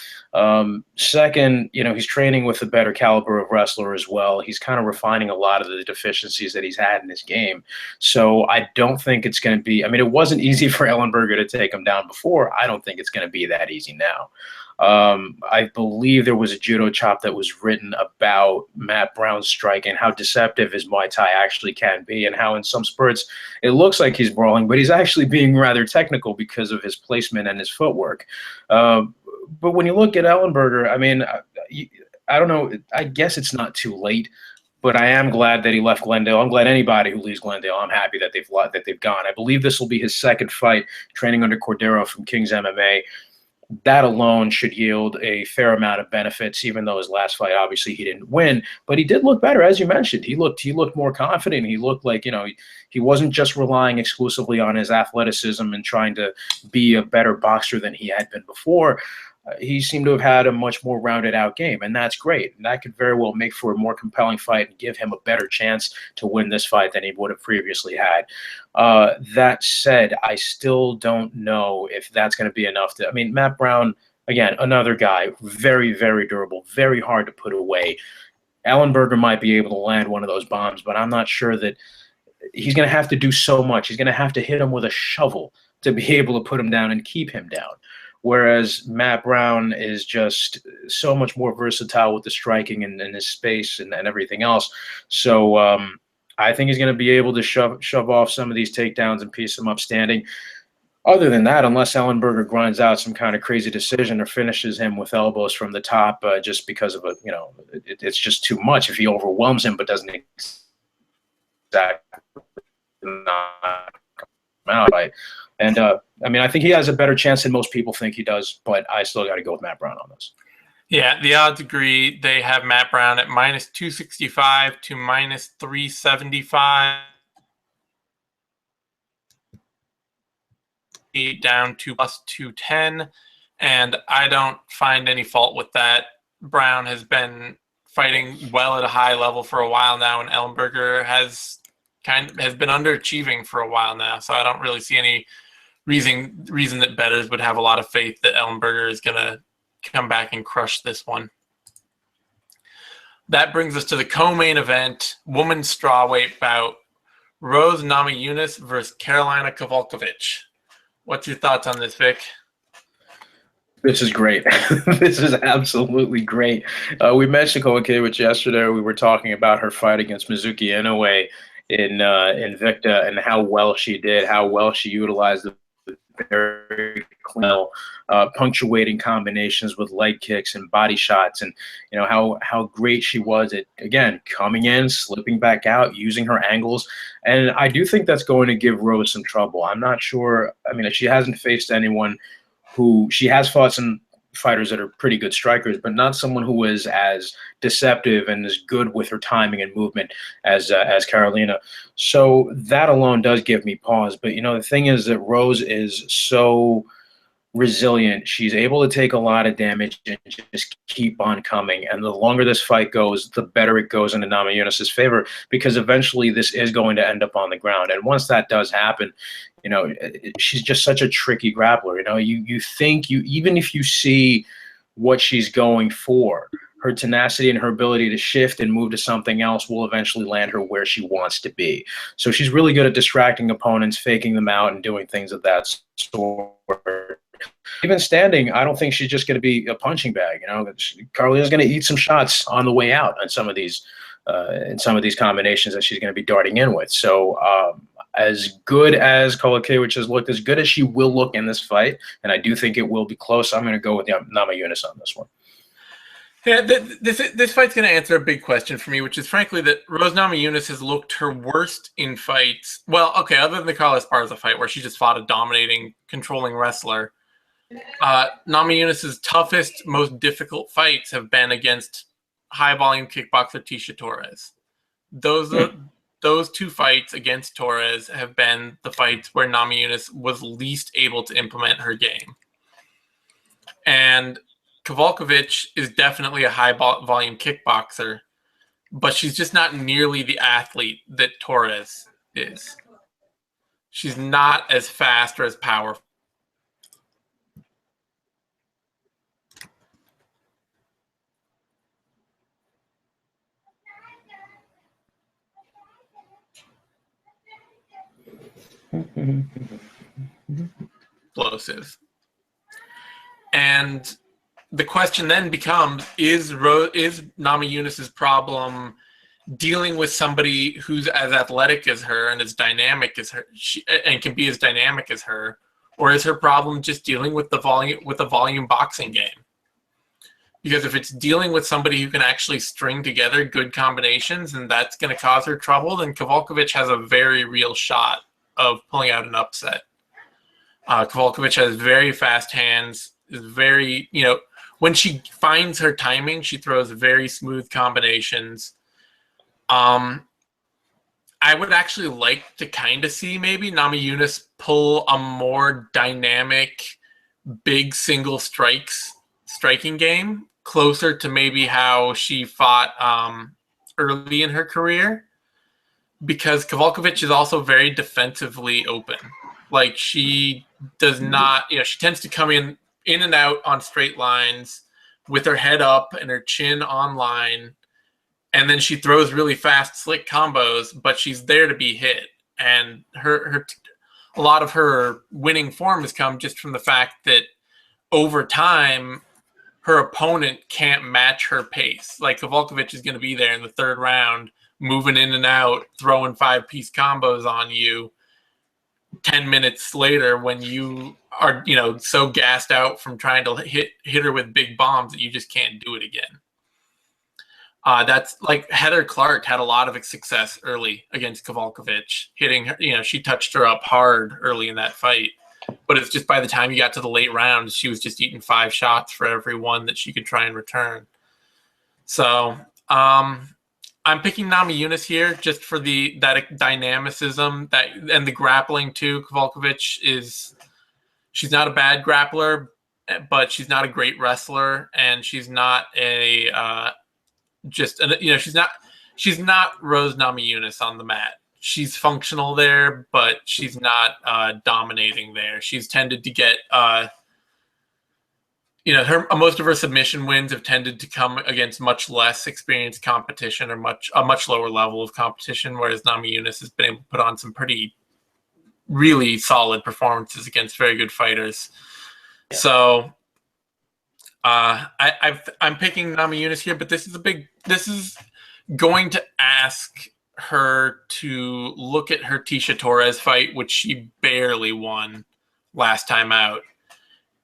Second, he's training with a better caliber of wrestler as well. He's kind of refining a lot of the deficiencies that he's had in his game. So I don't think it's going to be, it wasn't easy for Ellenberger to take him down before. I don't think it's going to be that easy now. I believe there was a judo chop that was written about Matt Brown's striking, how deceptive his Muay Thai actually can be, and how in some spurts it looks like he's brawling, but he's actually being rather technical because of his placement and his footwork. But when you look at Ellenberger, I mean, I don't know. I guess it's not too late, but I am glad that he left Glendale. I'm glad anybody who leaves Glendale. I'm happy that they've gone. I believe this will be his second fight training under Cordero from King's MMA. That alone should yield a fair amount of benefits, even though his last fight, obviously, he didn't win. But he did look better, as you mentioned. He looked more confident. He looked like, he wasn't just relying exclusively on his athleticism and trying to be a better boxer than he had been before. He seemed to have had a much more rounded out game, and that's great. And that could very well make for a more compelling fight and give him a better chance to win this fight than he would have previously had. That said, I still don't know if that's going to be enough. I mean, Matt Brown, again, another guy, very, very durable, very hard to put away. Ellenberger might be able to land one of those bombs, but I'm not sure that he's going to have to do so much. He's going to have to hit him with a shovel to be able to put him down and keep him down. Whereas Matt Brown is just so much more versatile with the striking and his space and everything else. So I think he's going to be able to shove off some of these takedowns and piece them up standing. Other than that, unless Ellenberger grinds out some kind of crazy decision or finishes him with elbows from the top just because of it's just too much if he overwhelms him but doesn't exactly knock him out. Right? And, I mean, I think he has a better chance than most people think he does, but I still got to go with Matt Brown on this. Yeah, the odds agree. They have Matt Brown at minus 265 to minus 375. Down to plus 210. And I don't find any fault with that. Brown has been fighting well at a high level for a while now, and Ellenberger has been underachieving for a while now. So I don't really see any reason that bettors would have a lot of faith that Ellenberger is going to come back and crush this one. That brings us to the co-main event, women's strawweight bout, Rose Namajunas versus Karolina Kowalkiewicz. What's your thoughts on this, Vic? This is great. This is absolutely great. We mentioned Kowalkiewicz yesterday. We were talking about her fight against Mizuki Inoue in Invicta and how well she did, how well she utilized the very clean, punctuating combinations with leg kicks and body shots, and how great she was at, again, coming in, slipping back out, using her angles. And I do think that's going to give Rose some trouble. I'm not sure. I mean, she hasn't faced anyone who, she has fought some fighters that are pretty good strikers, but not someone who is as deceptive and as good with her timing and movement as Karolina. So that alone does give me pause. But the thing is that Rose is so resilient. She's able to take a lot of damage and just keep on coming. And the longer this fight goes, the better it goes into Namajunas' favor, because eventually this is going to end up on the ground. And once that does happen, she's just such a tricky grappler. You think even if you see what she's going for, her tenacity and her ability to shift and move to something else will eventually land her where she wants to be. So she's really good at distracting opponents, faking them out, and doing things of that sort. Even standing, I don't think she's just going to be a punching bag. Karolina's going to eat some shots on the way out on some of these combinations that she's going to be darting in with. So as good as Kowalkiewicz has looked, as good as she will look in this fight, and I do think it will be close, I'm going to go with Namajunas on this one. Yeah, this fight's going to answer a big question for me, which is frankly that Rose Namajunas has looked her worst in fights. Well, okay, other than the Carlos Esparza fight where she just fought a dominating, controlling wrestler. Namajunas' toughest, most difficult fights have been against high-volume kickboxer Tecia Torres. Those two fights against Torres have been the fights where Namajunas was least able to implement her game. And Kowalkiewicz is definitely a high-volume kickboxer, but she's just not nearly the athlete that Torres is. She's not as fast or as powerful. Explosive. And the question then becomes: Is Namajunas' problem dealing with somebody who's as athletic as her and as dynamic as her, and can be as dynamic as her, or is her problem just dealing with the volume boxing game? Because if it's dealing with somebody who can actually string together good combinations and that's going to cause her trouble, then Kowalkiewicz has a very real shot of pulling out an upset. Kowalkiewicz has very fast hands, is very, when she finds her timing, she throws very smooth combinations. I would actually like to kind of see maybe Namajunas pull a more dynamic, big single striking game, closer to maybe how she fought early in her career, because Kowalkiewicz is also very defensively open. Like, she does not, she tends to come in and out on straight lines with her head up and her chin on line, and then she throws really fast, slick combos, but she's there to be hit. And a lot of her winning form has come just from the fact that over time, her opponent can't match her pace. Like, Kowalkiewicz is going to be there in the third round, moving in and out, throwing 5-piece combos on you 10 minutes later when you are, so gassed out from trying to hit her with big bombs that you just can't do it again. That's like Heather Clark had a lot of success early against Kowalkiewicz, hitting her, she touched her up hard early in that fight. But it's just by the time you got to the late rounds, she was just eating 5 shots for every one that she could try and return. So I'm picking Namajunas here just for that dynamicism and the grappling too. Kowalkiewicz she's not a bad grappler, but she's not a great wrestler, and she's not she's not Rose Namajunas on the mat. She's functional there, but she's not dominating there. She's tended to get, most of her submission wins have tended to come against much less experienced competition or a much lower level of competition, whereas Namajunas has been able to put on some really solid performances against very good fighters. Yeah. So I'm picking Namajunas here, but this is going to ask her to look at her Tisha Torres fight, which she barely won last time out,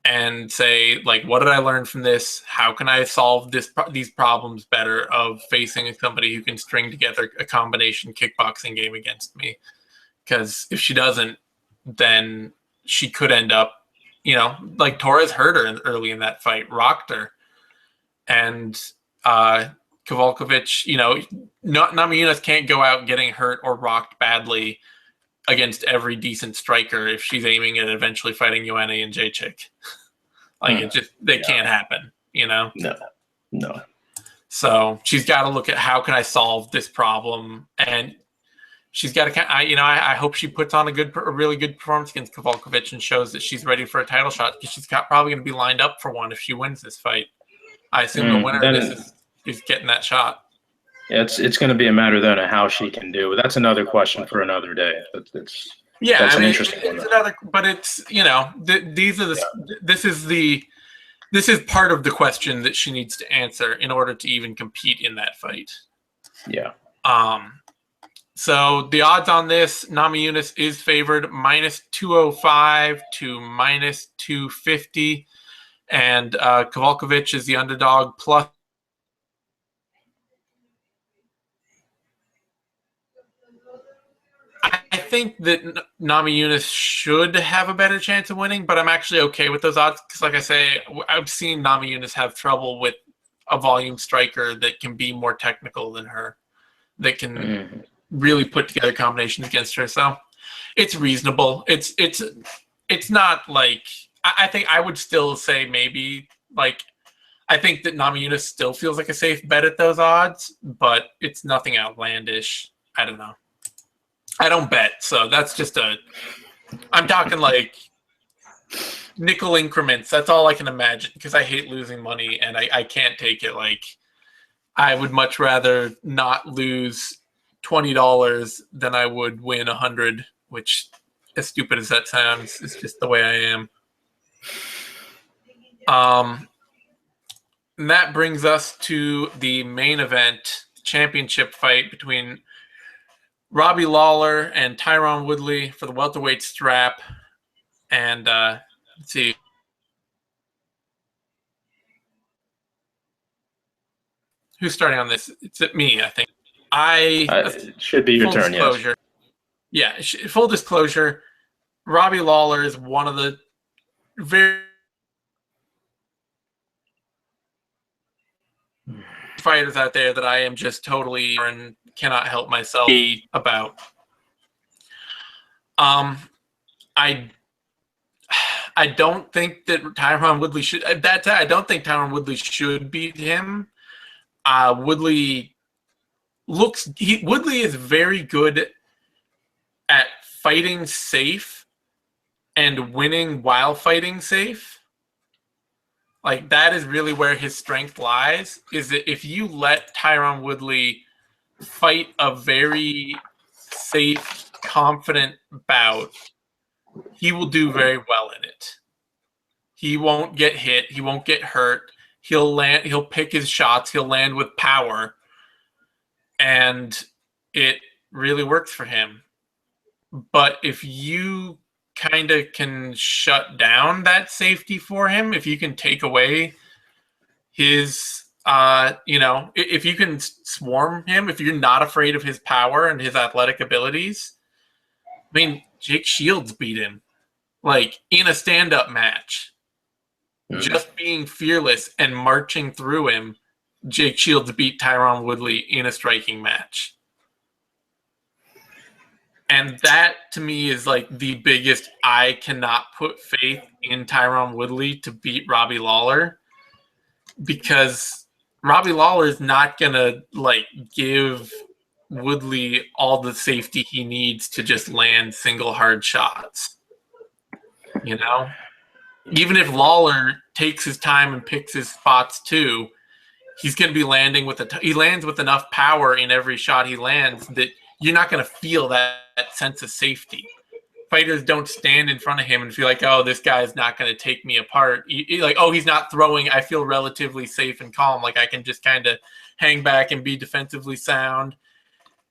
and say, like, what did I learn from this? How can I solve these problems better of facing somebody who can string together a combination kickboxing game against me? Because if she doesn't, then she could end up, like Torres hurt her early in that fight, rocked her, and Kowalkiewicz, Namajunas can't go out getting hurt or rocked badly against every decent striker if she's aiming at eventually fighting Joanna and Jacek. They can't happen, No. So she's got to look at how can I solve this problem, and she's got to, I hope she puts on a really good performance against Kowalkiewicz and shows that she's ready for a title shot, because she's probably going to be lined up for one if she wins this fight. I assume the winner of this is getting that shot. Yeah, it's going to be a matter then of how she can do. That's another question for another day. That's an interesting one. It's another, but it's this is part of the question that she needs to answer in order to even compete in that fight. Yeah. So the odds on this, Namajunas is favored -205 to -250, and Kowalkiewicz is the underdog plus. I think that Namajunas should have a better chance of winning, but I'm actually okay with those odds because, like I say, I've seen Namajunas have trouble with a volume striker that can be more technical than her, that can really put together combinations against her. So it's reasonable. It's not like, I think I would still say maybe, like, I think that Namajunas still feels like a safe bet at those odds, but it's nothing outlandish. I don't know. I don't bet, so that's just I'm talking like nickel increments. That's all I can imagine, because I hate losing money and I can't take it. Like, I would much rather not lose $20 than I would win 100, which, as stupid as that sounds, is just the way I am. And that brings us to the main event, championship fight between Robbie Lawler and Tyron Woodley for the welterweight strap. And let's see. Who's starting on this? It's me, I think. It should be your turn, yes. Yeah, full disclosure, Robbie Lawler is one of the very fighters out there that I am just totally and cannot help myself about. I don't think that Tyron Woodley should. I don't think Tyron Woodley should beat him. Woodley is very good at fighting safe and winning while fighting safe. Like, that is really where his strength lies, is that if you let Tyron Woodley fight a very safe, confident bout, he will do very well in it. He won't get hit. He won't get hurt. He'll pick his shots. He'll land with power. And it really works for him. But if you kind of can shut down that safety for him, if you can take away his, if you can swarm him, if you're not afraid of his power and his athletic abilities, I mean, Jake Shields beat him, like, in a stand-up match. Just being fearless and marching through him, Jake Shields beat Tyron Woodley in a striking match. And that, to me, is like the biggest. I cannot put faith in Tyron Woodley to beat Robbie Lawler, because Robbie Lawler is not going to, like, give Woodley all the safety he needs to just land single hard shots. You know? Even if Lawler takes his time and picks his spots too, he's going to be landing with he lands with enough power in every shot he lands that you're not going to feel that sense of safety. Fighters don't stand in front of him and feel like, oh, this guy's not going to take me apart. Like, oh, he's not throwing. I feel relatively safe and calm. Like, I can just kind of hang back and be defensively sound.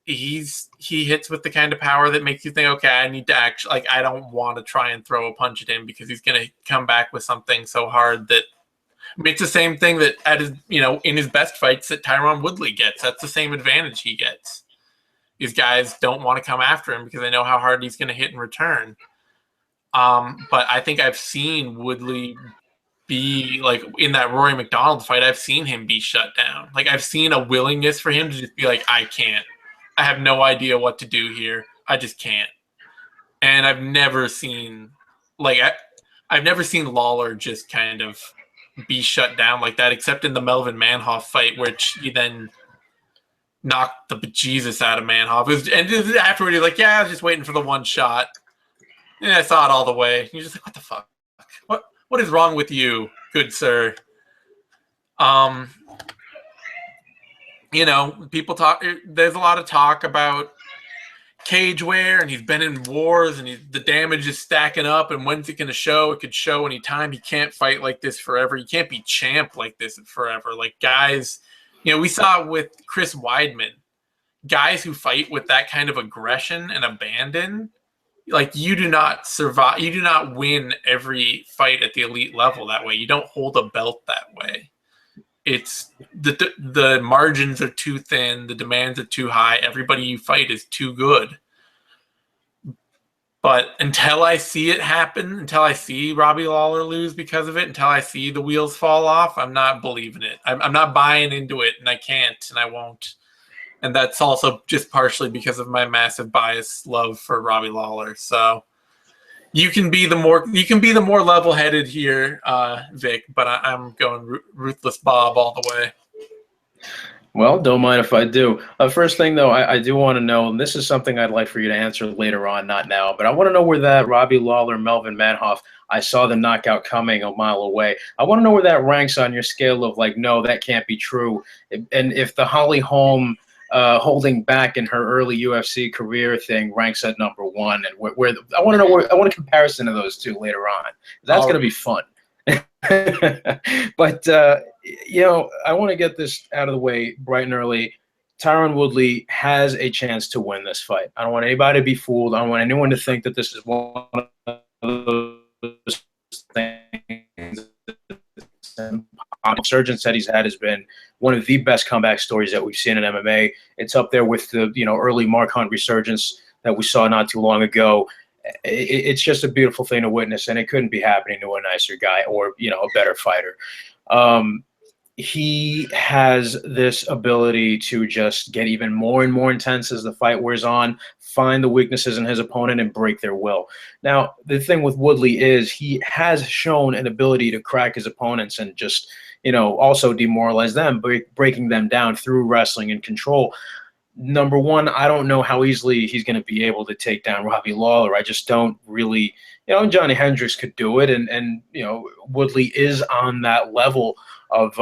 He hits with the kind of power that makes you think, okay, I need to actually, like, I don't want to try and throw a punch at him because he's going to come back with something so hard that, I mean, it's the same thing that at his, in his best fights that Tyron Woodley gets. That's the same advantage he gets. These guys don't want to come after him because they know how hard he's going to hit in return. But I think I've seen Woodley be, like, in that Rory McDonald fight, I've seen him be shut down. Like, I've seen a willingness for him to just be like, I can't. I have no idea what to do here. I just can't. And I've never seen, like, I've never seen Lawler just kind of be shut down like that, except in the Melvin Manhoff fight, which he then knocked the bejesus out of Manhoff. And afterward, he's like, yeah, I was just waiting for the one shot. And I saw it all the way. You're just like, what the fuck? What is wrong with you, good sir? People talk. There's a lot of talk about cage wear, and he's been in wars, and the damage is stacking up. And when's it going to show? It could show anytime. He can't fight like this forever. He can't be champ like this forever. Like, guys, we saw it with Chris Weidman. Guys who fight with that kind of aggression and abandon, like, you do not survive. You do not win every fight at the elite level that way. You don't hold a belt that way. It's the margins are too thin, the demands are too high, everybody you fight is too good. But until I see it happen, until I see Robbie Lawler lose because of it, until I see the wheels fall off, I'm not believing it. I'm not buying into it, and I can't, and I won't. And that's also just partially because of my massive bias love for Robbie Lawler. So you can be the more level-headed here, Vic, but I'm going Ruthless Bob all the way. Well, don't mind if I do. First thing, though, I do want to know, and this is something I'd like for you to answer later on, not now, but I want to know where that Robbie Lawler, Melvin Manhoff, I saw the knockout coming a mile away. I want to know where that ranks on your scale of, like, no, that can't be true. And if the Holly Holm holding back in her early UFC career thing ranks at number one, and where I want to know I want a comparison of those two later on. That's going to be fun. But you know, I want to get this out of the way bright and early. Tyron Woodley has a chance to win this fight. I don't want anybody to be fooled. I don't want anyone to think that this is one of those things. The resurgence that he's had has been one of the best comeback stories that we've seen in MMA. It's up there with the early Mark Hunt resurgence that we saw not too long ago. It's just a beautiful thing to witness, and it couldn't be happening to a nicer guy or a better fighter. He has this ability to just get even more and more intense as the fight wears on, find the weaknesses in his opponent and break their will. Now, the thing with Woodley is he has shown an ability to crack his opponents and just, also demoralize them, breaking them down through wrestling and control. Number one, I don't know how easily he's going to be able to take down Robbie Lawler. I just don't really, Johnny Hendricks could do it, and Woodley is on that level of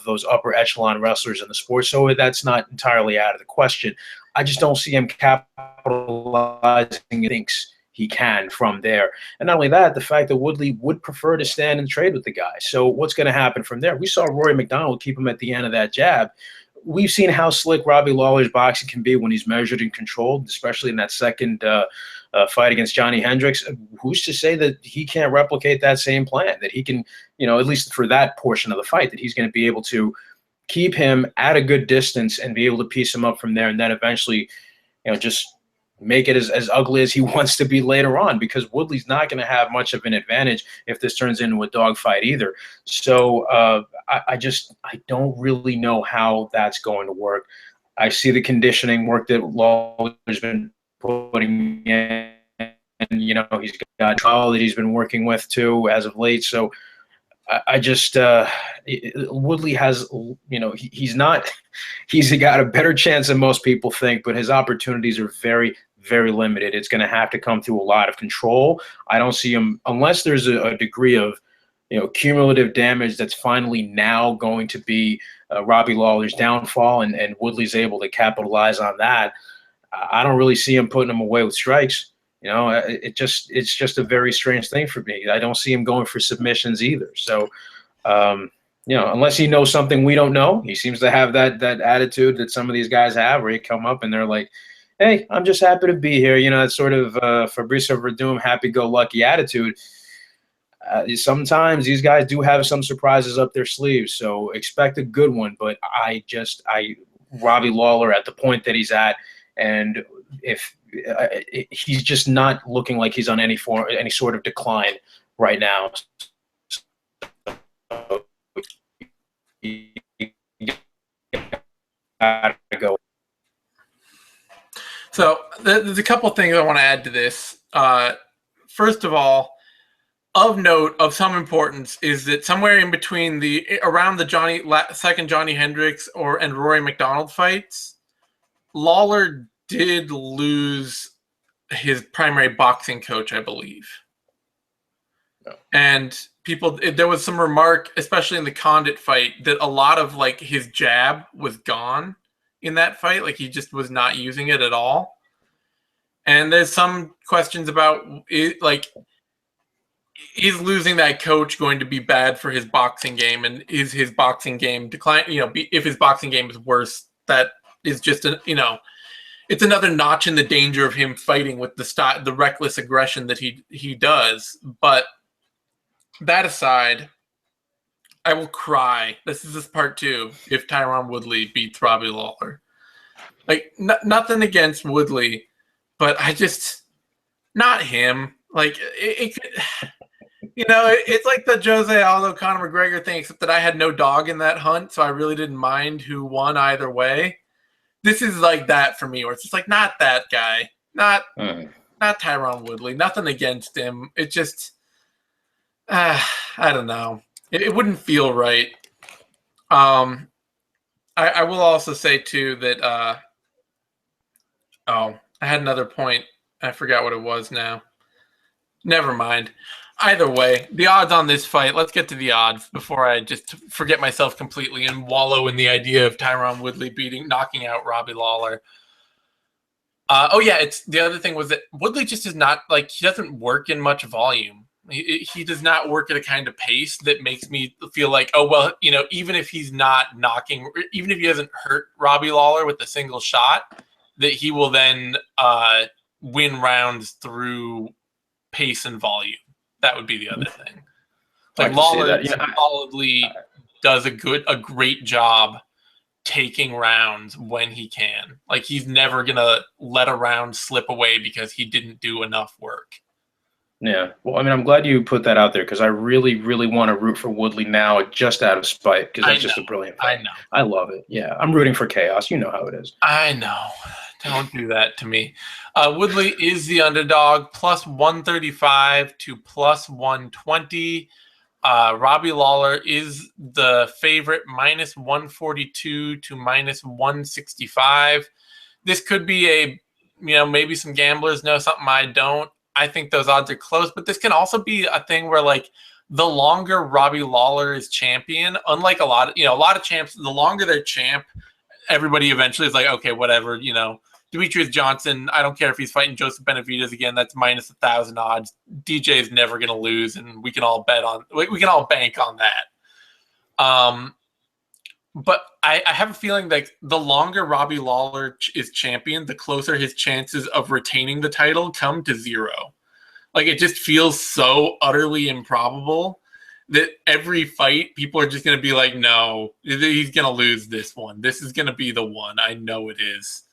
those upper echelon wrestlers in the sport, so that's not entirely out of the question. I just don't see him capitalizing thinks he can from there. And not only that, the fact that Woodley would prefer to stand and trade with the guy. So what's going to happen from there? We saw Rory McDonald keep him at the end of that jab. We've seen how slick Robbie Lawler's boxing can be when he's measured and controlled, especially in that second fight against Johnny Hendricks. Who's to say that he can't replicate that same plan, that he can, at least for that portion of the fight, that he's going to be able to keep him at a good distance and be able to piece him up from there, and then eventually, just make it as ugly as he wants to be later on, because Woodley's not going to have much of an advantage if this turns into a dogfight either. So I don't really know how that's going to work. I see the conditioning work that Lawler's been putting in, and he's got trial that he's been working with too as of late. So I just Woodley has, he's got a better chance than most people think, but his opportunities are very, very limited. It's going to have to come through a lot of control. I don't see him, unless there's a degree of cumulative damage that's finally now going to be Robbie Lawler's downfall, and Woodley's able to capitalize on that. I don't really see him putting him away with strikes. It's just a very strange thing for me. I don't see him going for submissions either. So, unless he knows something we don't know, he seems to have that attitude that some of these guys have, where they come up and they're like, "Hey, I'm just happy to be here." That sort of Fabricio Verdum happy-go-lucky attitude. Sometimes these guys do have some surprises up their sleeves, so expect a good one. But Robbie Lawler at the point that he's at, and if he's just not looking like he's on any sort of decline right now. So there's a couple of things I want to add to this. First of all, of note, of some importance, is that somewhere in between around the second Johnny Hendricks and Rory McDonald fights, Lawler did lose his primary boxing coach, I believe. No. And there was some remark, especially in the Condit fight, that a lot of his jab was gone in that fight. Like, he just was not using it at all. And there's some questions about it, is losing that coach going to be bad for his boxing game? And is his boxing game decline? If his boxing game is worse, that is just it's another notch in the danger of him fighting with the reckless aggression that he does. But that aside, I will cry. This is part 2. If Tyron Woodley beats Robbie Lawler, nothing against Woodley, but not him. It's like the Jose Aldo Conor McGregor thing, except that I had no dog in that hunt, so I really didn't mind who won either way. This is like that for me, where it's just not that guy, not Tyron Woodley. Nothing against him. It just, I don't know. It wouldn't feel right. I will also say too that I had another point. I forgot what it was now. Never mind. Either way, the odds on this fight, let's get to the odds before I just forget myself completely and wallow in the idea of Tyron Woodley knocking out Robbie Lawler. The other thing was that Woodley just is not, he doesn't work in much volume. He does not work at a kind of pace that makes me feel like, oh, well, even if he's not knocking, even if he hasn't hurt Robbie Lawler with a single shot, that he will then win rounds through pace and volume. That would be the other thing. Like Lawler solidly does a great job taking rounds when he can. Like he's never gonna let a round slip away because he didn't do enough work. Yeah. Well, I mean, I'm glad you put that out there because I really, really want to root for Woodley now just out of spite because that's just a brilliant fight. I know. I love it. Yeah. I'm rooting for chaos. You know how it is. I know. Don't do that to me. Woodley is the underdog, plus 135 to plus 120. Robbie Lawler is the favorite, minus 142 to minus 165. This could be maybe some gamblers know something I don't. I think those odds are close, but this can also be a thing where like the longer Robbie Lawler is champion, unlike a lot of champs, the longer they're champ, everybody eventually is like, okay, whatever, Demetrius Johnson, I don't care if he's fighting Joseph Benavidez again, that's minus 1,000 odds. DJ is never going to lose, and we can all bank on that. But I have a feeling like the longer Robbie Lawler is champion, the closer his chances of retaining the title come to zero. Like it just feels so utterly improbable that every fight people are just going to be like, no, he's going to lose this one. This is going to be the one. I know it is.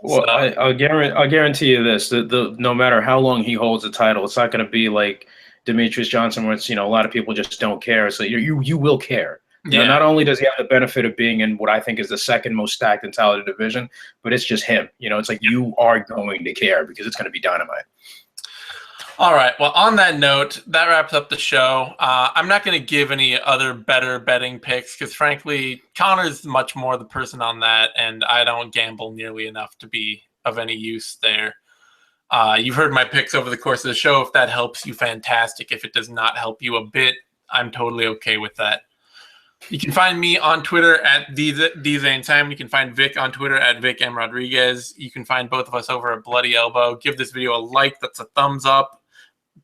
Well, so, I'll guarantee you this: that no matter how long he holds the title, it's not going to be like Demetrius Johnson, where it's a lot of people just don't care. So you will care. Not only does he have the benefit of being in what I think is the second most stacked and talented division, but it's just him. It's like you are going to care because it's going to be dynamite. All right. Well, on that note, that wraps up the show. I'm not going to give any other better betting picks because, frankly, Connor's much more the person on that, and I don't gamble nearly enough to be of any use there. You've heard my picks over the course of the show. If that helps you, fantastic. If it does not help you a bit, I'm totally okay with that. You can find me on Twitter at DZaneSimon. You can find Vic on Twitter at Vic M. Rodriguez. You can find both of us over at Bloody Elbow. Give this video a like. That's a thumbs up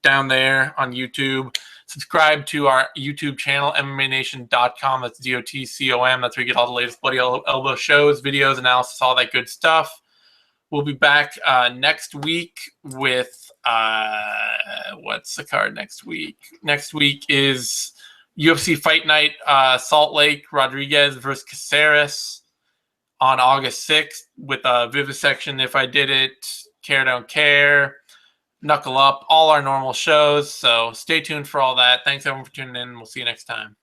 down there on YouTube. Subscribe to our YouTube channel, MMANation.com. That's DOTCOM. That's where you get all the latest Bloody Elbow shows, videos, analysis, all that good stuff. We'll be back next week with what's the card next week? Next week is UFC Fight Night, Salt Lake, Rodriguez versus Caceres on August 6th with Vivisection, If I Did It, Care Don't Care, Knuckle Up, all our normal shows. So stay tuned for all that. Thanks everyone for tuning in. We'll see you next time.